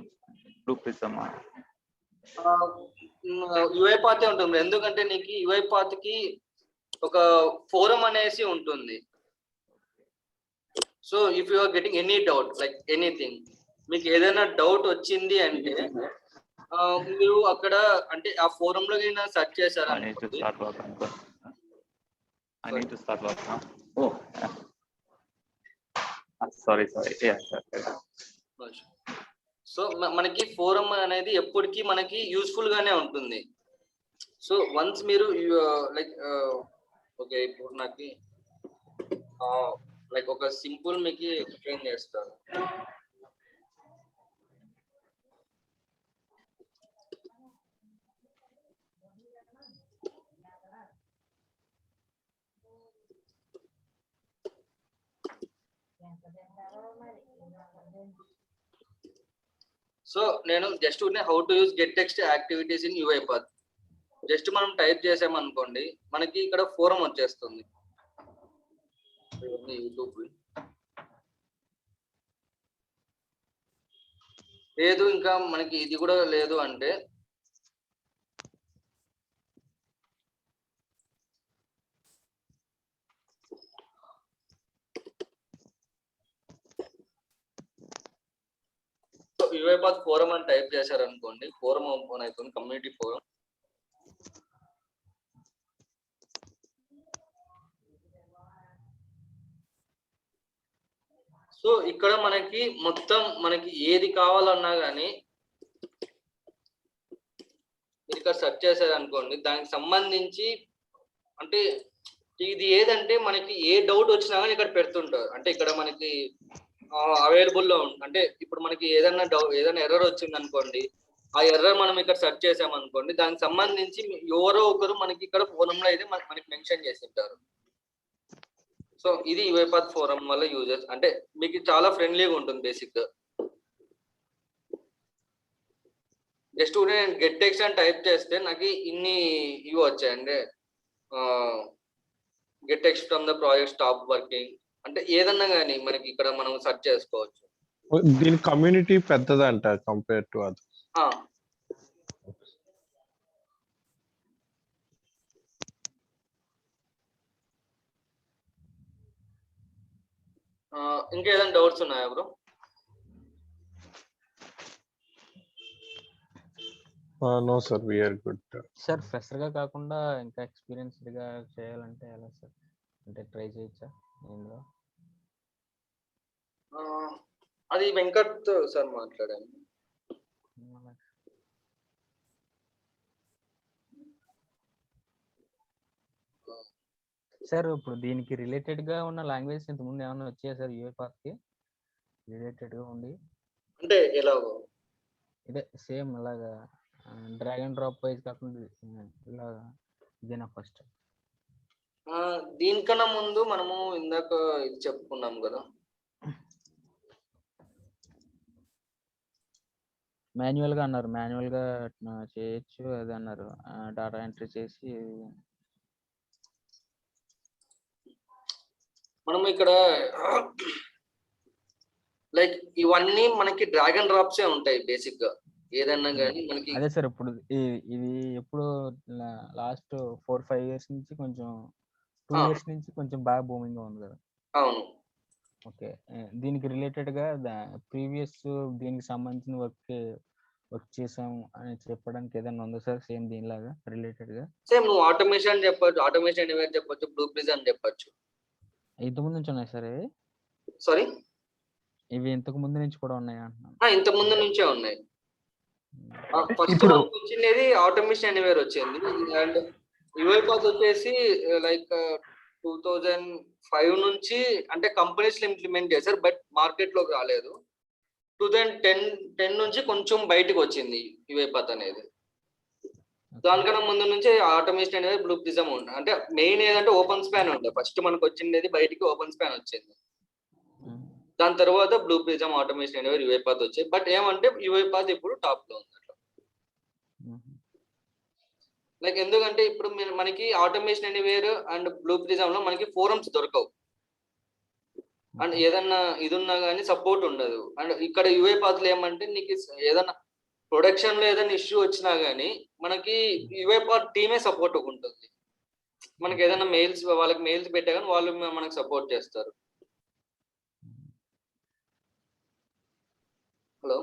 బ్లూ ప్రిజమ్?
యూఐ పాతే ఉంటుంది. ఎందుకంటే నీకు యూఐ పాత్ కి ఒక ఫోరం అనేసి ఉంటుంది. So if you are getting any doubt like anything, మీకు ఏదైనా డౌట్ వచ్చింది అంటే మీరు అక్కడ అంటే ఆ ఫోరం లో సెర్చ్ చేశారా? సో మనకి ఫోరం అనేది ఎప్పటికీ మనకి యూస్ఫుల్ గానే ఉంటుంది. సో వన్స్ మీరు లైక్ ఓకే ఇప్పుడు నాకు లైక్ ఒక సింపుల్ మీకు ఎక్స్ప్లెయిన్ చేస్తాను. సో నేను just how to use get text activities in UI path just మనం టైప్ చేసామనుకోండి, మనకి ఇక్కడ ఫోరం వచ్చేస్తుంది. యూట్యూబ్ లేదు, ఇంకా మనకి ఇది కూడా లేదు అంటే యూఐ పాత్ ఫోరం అని టైప్ చేశారనుకోండి, ఫోరం ఓపెన్ అవుతుంది, కమ్యూనిటీ ఫోరం. సో ఇక్కడ మనకి మొత్తం మనకి ఏది కావాలన్నా కానీ మీరు ఇక్కడ సెర్చ్ చేశారు అనుకోండి, దానికి సంబంధించి అంటే ఇది ఏదంటే మనకి ఏ డౌట్ వచ్చినా కానీ ఇక్కడ పెడుతుంటారు. అంటే ఇక్కడ మనకి అవైలబుల్లో అంటే ఇప్పుడు మనకి ఏదైనా ఎర్రర్ వచ్చింది అనుకోండి, ఆ ఎర్రర్ మనం ఇక్కడ సెర్చ్ చేసామనుకోండి, దానికి సంబంధించి ఎవరో ఒకరు మనకి ఇక్కడ ఫోరంలో అయితే మనకి మెన్షన్ చేసి ఉంటారు. సో ఇది యుఐపాత్ ఫోరం వల్ల యూజెస్, అంటే మీకు చాలా ఫ్రెండ్లీగా ఉంటుంది బేసిక్ గా. జస్ట్ నేను గెట్ టెక్స్ట్ అని టైప్ చేస్తే నాకు ఇన్ని ఇవి వచ్చాయి. అంటే get text from the project stop working, అంటే ఏదన్నా కానీ మనకి ఇక్కడ మనం సెర్చ్ చేసుకోవచ్చు.
దీని కమ్యూనిటీ పెద్దదంట కంపేర్ టు అది.
ఇంకేదైనా డౌట్స్ ఉన్నాయా bro?
No sir, we are good
sir. Fresher గా కాకుండా ఇంకా ఎక్స్పీరియన్స్డ్ గా చేయాలంటే ఎలా సార్? అంటే ట్రై చేయొచ్చా ఇందులో?
అది వెంకట్ సార్ మాట్లాడాను.
సార్ ఇప్పుడు దీనికి రిలేటెడ్ గా ఉన్న లాంగ్వేజ్ ఇంత ముందు ఏమైనా వచ్చాయా సార్ యుఐపాత్ కి రిలేటెడ్ గా ఉండి?
అంటే ఎలా?
ఇదే సేమ్ ఇలాగా డ్రాగ్ అండ్ డ్రాప్ వైజ్ కాకుండా ఇలాగా ఇదేనా ఫస్ట్?
దీనికన్నా ముందు మనము ఇందాక ఇది చెప్పుకున్నాం కదా,
మాన్యువల్ గా అన్నారు. మాన్యువల్ గా చేయొచ్చు అది అన్నారు, డాటా ఎంట్రీ చేసి.
మనము ఇక్కడ లైక్ ఇవన్నీ మనకి డ్రాగ్ అండ్ డ్రాప్సే ఉంటాయి బేసిక్ గా ఏదన్నా కానీ మనకి.
అదే సార్, ఇప్పుడు ఇది ఎప్పుడు లాస్ట్ 4-5 years నుంచి కొంచెం 2 years నుంచి కొంచెం బాగా బూమింగ్ గా ఉంది కదా.
అవును.
ఓకే, దీనికి రిలేటెడ్ గా ప్రీవియస్ దీనికి సంబంధించిన వర్క్ చేసాం అని చెప్పడానికి ఏదైనా ఉందా సార్ సేమ్ దీనిలాగా రిలేటెడ్ గా?
సేమ్ నువ్వు ఆటోమేషన్ చెప్పొచ్చు, ఆటోమేషన్ ఎనివేర్ చెప్పొచ్చు, బ్లూ ప్రిజం చెప్పొచ్చు.
ఇంతకు ముందు నుంచి ఉన్నాయి సార్ ఇవి?
సారీ,
ఇవి ఇంతకు ముందు నుంచి కూడా ఉన్నాయా అంటున్నాను.
ఇంతకు ముందు నుంచే ఉన్నాయి. ఫస్ట్ వచ్చింది ఆటోమేషన్ ఎనివేర్ వచ్చింది, అండ్ యుఐపాత్ వచ్చేసి లైక్ 2005 నుంచి అంటే కంపెనీస్ లో ఇంప్లిమెంట్ చేశారు, బట్ మార్కెట్ లోకి రాలేదు. 2010 నుంచి కొంచెం బయటకు వచ్చింది యుఐపాత్ అనేది. దానికన్నా ముందు నుంచి ఆటోమేషన్ అనేది బ్లూ ప్రిజం ఉండే. అంటే మెయిన్ ఏదంటే ఓపెన్ స్పాన్ ఉండే, ఫస్ట్ మనకు వచ్చింది బయటికి ఓపెన్ స్పాన్ వచ్చింది. దాని తర్వాత బ్లూ ప్రిజం, ఆటోమేషన్ ఎనివేర్, యుఐపాత్ వచ్చాయి. బట్ ఏమంటే యుఐపాత్ ఇప్పుడు టాప్ లో ఉంది. లైక్ ఎందుకంటే ఇప్పుడు మనకి automation anywhere and blue prism లో మనకి ఫోరమ్స్ దొరకవు, అండ్ ఏదన్నా ఇది ఉన్నా కానీ సపోర్ట్ ఉండదు. అండ్ ఇక్కడ యుఐపాత్ లో ఏమంటే నీకు ఏదన్నా ప్రొడక్షన్ లో ఏదైనా ఇష్యూ వచ్చినా గానీ మనకి యుఐపాత్ టీమే సపోర్ట్ ఉంటుంది. మనకి ఏదైనా వాళ్ళకి మెయిల్స్ పెట్టా కానీ వాళ్ళు మనకు సపోర్ట్ చేస్తారు. హలో.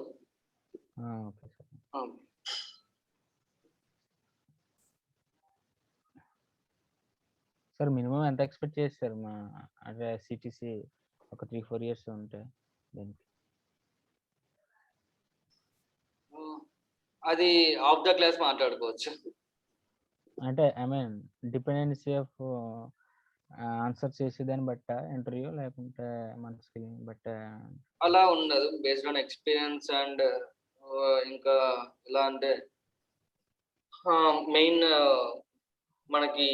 సార్ మినిమం ఎంత ఎక్స్పెక్ట్ చేస్తారు మా అంటే సిటీసీ ఒక 3-4 years ఉంటే దీనికి?
అది ఆఫ్ ద క్లాస్ మాట్లాడుకోవచ్చు.
అంటే I mean dependency of answer చేసేదాన్ని బట్ట ఇంటర్వ్యూ, లేకుంటే మన స్కిల్ బట్ట?
అలా ఉండదు, బేస్డ్ ఆన్ ఎక్స్పీరియన్స్. అండ్ ఇంకా ఎలా అంటే మెయిన్ మనకి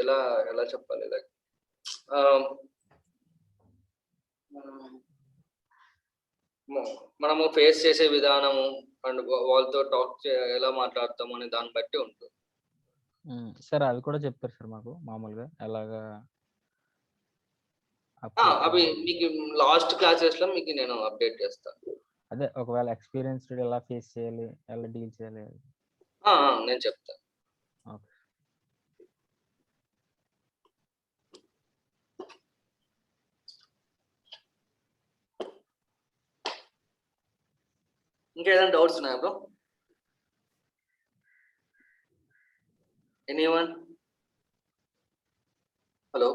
ఎలా ఎలా చెప్పాలి, లైక్ మనము ఫేస్ చేసే విధానము అండ్ వాళ్ళతో టాక్ ఎలా మాట్లాడతాము అనే దాన్ని బట్టి ఉంటుంది.
సార్ అవి కూడా చెప్తారు సార్ మాకు మామూలుగా ఎలాగా?
అవి మీకు లాస్ట్ క్లాసెస్ లో మీకు నేను అప్డేట్ చేస్తాను.
అదే ఒకవేళ ఎక్స్పీరియన్స్డ్ ఎలా ఫేస్ చేయాలి, ఎలా డీల్ చేయాలి
నేను చెప్తాను.
ఓకే.
ఇంకేదైనా డౌట్స్ ఉన్నాయా బ్రో? ఎనీవన్? హలో.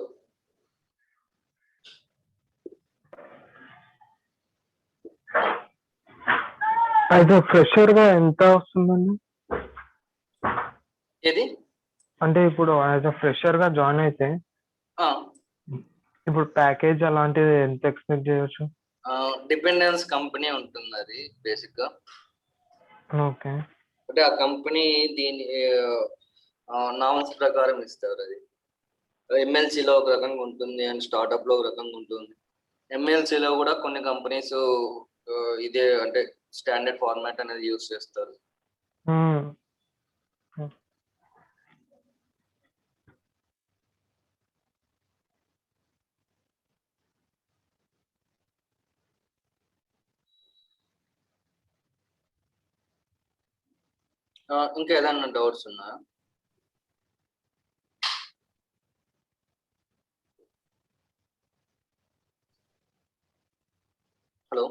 అయితే ఫ్రెషర్ గా ఎంత వస్తుందండి?
ఏది
అంటే ఇప్పుడు యాజ్ అ ఫ్రెషర్ గా జాయిన్ అయితే ఇప్పుడు ప్యాకేజ్ అలాంటిది ఎంత ఎక్స్పెక్ట్ చేయొచ్చు?
డిపెండెన్స్ కంపెనీ ఉంటుంది అది బేసిక్ గా.
ఓకే.
అంటే ఆ కంపెనీ దీని నామ్స్ ప్రకారం ఇస్తారు. అది ఎంఎల్సీలో ఒక రకంగా ఉంటుంది అండ్ స్టార్ట్అప్ లో ఒక రకంగా ఉంటుంది. ఎంఎల్సీలో కూడా కొన్ని కంపెనీస్ ఇదే అంటే స్టాండర్డ్ ఫార్మాట్ అనేది యూజ్ చేస్తారు. ఇంకా ఏదన్నా డౌట్స్ ఉన్నాయా? హలో,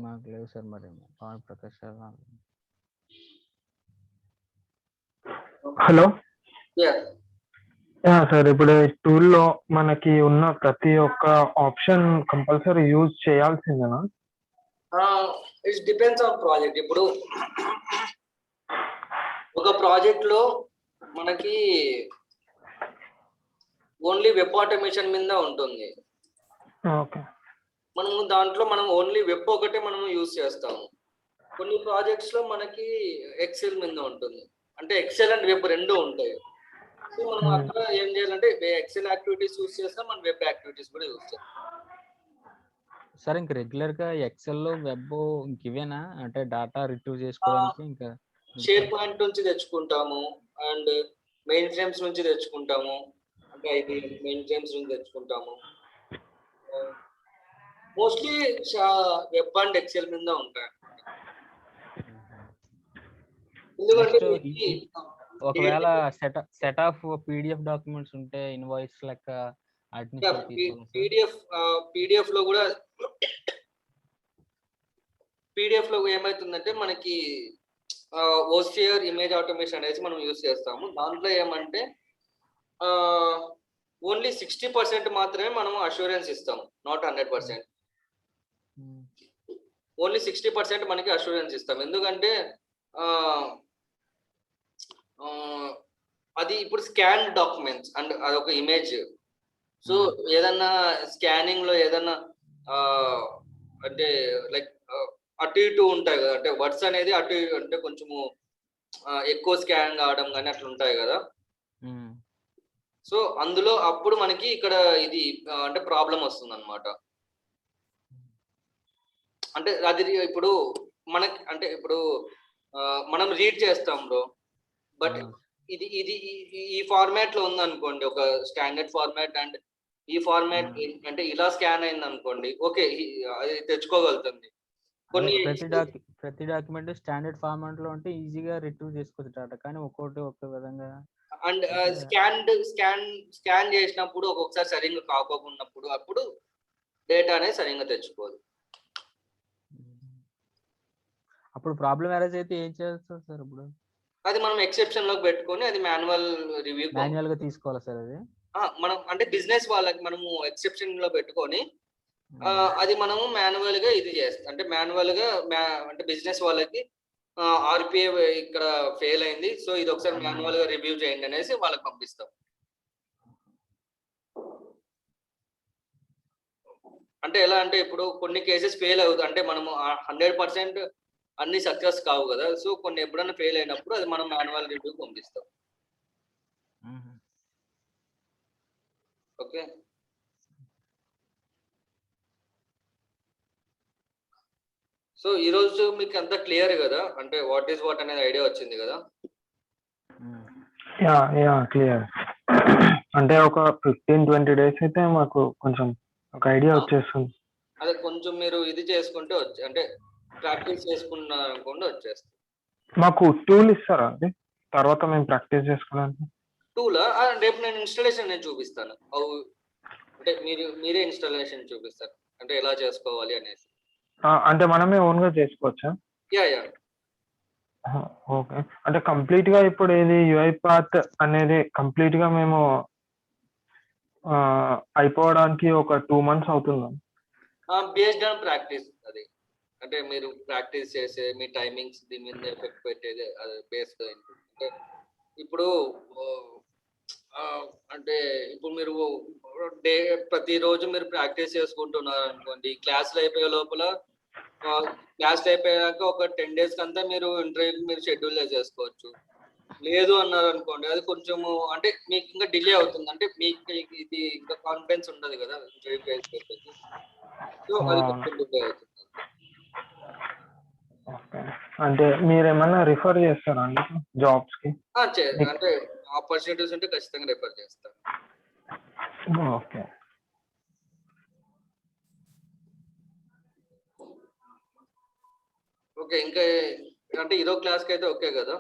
మాకు లేవు సార్. మరి Pavan Prakash sir
hello.
Yeah
sir ఇప్పుడు టూల్లో మనకి ఉన్న ప్రతి ఒక్క ఆప్షన్ కంపల్సరీ యూజ్ చేయాల్సిందేనా?
It's depends on project. ఇప్పుడు ఒక ప్రాజెక్ట్ లో మనకి ఓన్లీ వెబ్ ఆటోమేషన్ మీద ఉంటుంది.
ఓకే.
మనము దాంట్లో మనం ఓన్లీ వెబ్ ఒకటే మనం యూజ్ చేస్తాము. కొన్ని ప్రాజెక్ట్స్ లో మనకి ఎక్సెల్ మీద ఉంటుంది. అంటే ఎక్సెల్ అండ్ వెబ్ రెండు ఉంటాయి. సో మనం అక్కడ ఏం చేయాలంటే ఎక్సెల్ యాక్టివిటీస్ యూజ్ చేస్తాం, మన వెబ్ యాక్టివిటీస్ కూడా యూజ్ చేస్తాం.
సార్ ఇంక రెగ్యులర్ గా ఎక్సెల్ లో వెబ్ ఇంక ఇవేనా? అంటే డేటా రిట్రీవ్ చేసుకోవడానికి ఇంకా
షేర్ పాయింట్ నుంచి తెచ్చుకుంటాము అండ్ మెయిన్ ఫ్రేమ్స్ నుంచి తెచ్చుకుంటాము. అంటే ఐబిఎం మెయిన్ ఫ్రేమ్స్ నుంచి తెచ్చుకుంటాము. మోస్ట్లీ వెబ్ అండ్ ఎక్సెల్ మీద ఉంటాయి. ఎందుకంటే
ఒకవేళ సెట్ ఆఫ్ పీడిఎఫ్ డాక్యుమెంట్స్ ఉంటే ఇన్వాయిస్ లెక్క
పీడిఎఫ్ లో కూడా పీడిఎఫ్ లో ఏమైతుందంటే మనకి ఓసిఆర్ ఇమేజ్ ఆటోమేషన్ అనేసి మనం యూజ్ చేస్తాము. దాంట్లో ఏమంటే ఓన్లీ 60% మాత్రమే మనం అష్యూరెన్స్ ఇస్తాము, నాట్ 100%. ఓన్లీ 60% మనకి అష్యూరెన్స్ ఇస్తాం. ఎందుకంటే అది ఇప్పుడు స్కాన్ డాక్యుమెంట్స్ అండ్ అదొక ఇమేజ్. సో ఏదన్నా స్కానింగ్ లో ఏదన్నా అంటే లైక్ అటు ఇటు ఉంటాయి కదా, అంటే వర్డ్స్ అనేది అటు అంటే కొంచెము ఎక్కువ స్కాన్ కావడం కానీ అట్లా ఉంటాయి కదా. సో అందులో అప్పుడు మనకి ఇక్కడ ఇది అంటే ప్రాబ్లం వస్తుంది అనమాట. అంటే అది ఇప్పుడు మనకి అంటే ఇప్పుడు మనం రీడ్ చేస్తాం బ్రో, బట్ ఇది ఇది ఈ ఫార్మాట్ లో ఉంది అనుకోండి, ఒక స్టాండర్డ్ ఫార్మాట్, అండ్ ఈ ఫార్మాట్ అంటే ఇలా స్కాన్ అయింది అనుకోండి, ఓకే అది తెచ్చుకోగలుగుతుంది. కొన్ని
ప్రతి డాక్యుమెంట్ స్టాండర్డ్ ఫార్మాట్ లో ఉంటే ఈజీగా రిట్రీవ్ చేసుకోవచ్చు డేటా, కానీ ఒక్కొక్కటి ఒక్క విధంగా
అండ్ స్కాన్ చేసినప్పుడు ఒక్కొక్కసారి సరిగ్గా కాకోకున్నప్పుడు అప్పుడు డేటా అనేది సరిగ్గా తెచ్చుకోదు.
అప్పుడు ప్రాబ్లం అరైజ్ అయితే ఏం చేస్తారు సార్? ఇప్పుడు
అది మనం ఎక్సెప్షన్ లోకి పెట్టుకొని అది మాన్యువల్
గా తీసుకోవాలి సార్. అది
మనం అంటే బిజినెస్ వాళ్ళకి మనము ఎక్సెప్షన్ లో పెట్టుకొని అది మనము మాన్యువల్ గా ఇది చేస్తాం. అంటే మాన్యువల్ గా అంటే బిజినెస్ వాళ్ళకి ఆర్పిఐ ఇక్కడ ఫెయిల్ అయింది, సో ఇది ఒకసారి మాన్యువల్ గా రివ్యూ చేయండి అనేసి వాళ్ళకి పంపిస్తాం. అంటే ఎలా అంటే ఇప్పుడు కొన్ని కేసెస్ ఫెయిల్ అవుతుంది, అంటే మనము 100% అన్ని సక్సెస్ కావు కదా. సో కొన్ని ఎప్పుడైనా ఫెయిల్ అయినప్పుడు అది మనం మాన్యువల్ రివ్యూ పంపిస్తాం. ఓకే. సో ఈ రోజు మీకు అంతా క్లియర్ కదా, అంటే వాట్ ఈస్ వాట్ అనేది ఐడియా వచ్చింది కదా?
Yeah clear. అంటే ఒక 15-20 days అయితే మాకు కొంచెం ఒక ఐడియా వచ్చేస్తుంది.
అదే కొంచెం మీరు ఇది చేసుకుంటే అంటే ప్రాక్టీస్ చేసుకున్నారు అనుకోండి వచ్చేస్తుంది.
మాకు టూల్ ఇస్తారా అండి తర్వాత మేము ప్రాక్టీస్ చేసుకోవడానికి?
టూలా? రేపు నేను ఇన్స్టాలేషన్ నేను చూపిస్తాను. అంటే మీరే ఇన్స్టాలేషన్ చూపిస్తారు, అంటే ఎలా చేసుకోవాలి అనేసి.
అంటే మనమే ఓన్ గా చేసుకోవచ్చా?
Yeah
okay. అంటే కంప్లీట్ గా ఇప్పుడు ఇది యూఐ పాత్ అనేది కంప్లీట్ గా మేము అయిపోవడానికి ఒక 2 months అవుతుందా?
బేస్డ్ ఆన్ ప్రాక్టీస్ అది. అంటే మీరు ప్రాక్టీస్ చేసే మీ టైమింగ్స్ దీని మీద ఎఫెక్ట్ పెట్టేది అది బేస్డ్ అంటే ఇప్పుడు అంటే ఇప్పుడు మీరు ప్రతిరోజు మీరు ప్రాక్టీస్ చేసుకుంటున్నారు అనుకోండి, క్లాసులు అయిపోయే లోపల క్లాసులు అయిపోయాక ఒక 10 days కంతా మీరు ఇంటర్వ్యూకి మీరు షెడ్యూల్ చేసేసుకోవచ్చు. లేదు అన్నారు అనుకోండి, అది కొంచెము అంటే మీకు ఇంకా డిలే అవుతుంది. అంటే మీకు ఇది ఇంకా కాన్ఫిడెన్స్ ఉండదు కదా ఇంటర్వ్యూ ఫేస్ పెట్టేది. సో అది కొంచెం డిలే అవుతుంది.
అంటే మీరేమన్నా రిఫర్ చేస్తారా అండి జాబ్స్ కి?
అంటే ఆపర్చునిటీస్ ఉంటే ఖచ్చితంగా రిఫర్ చేస్తాను.
ఓకే.
ఓకే, ఇంకా అంటే ఈరోజు క్లాస్కి అయితే ఓకే కదా?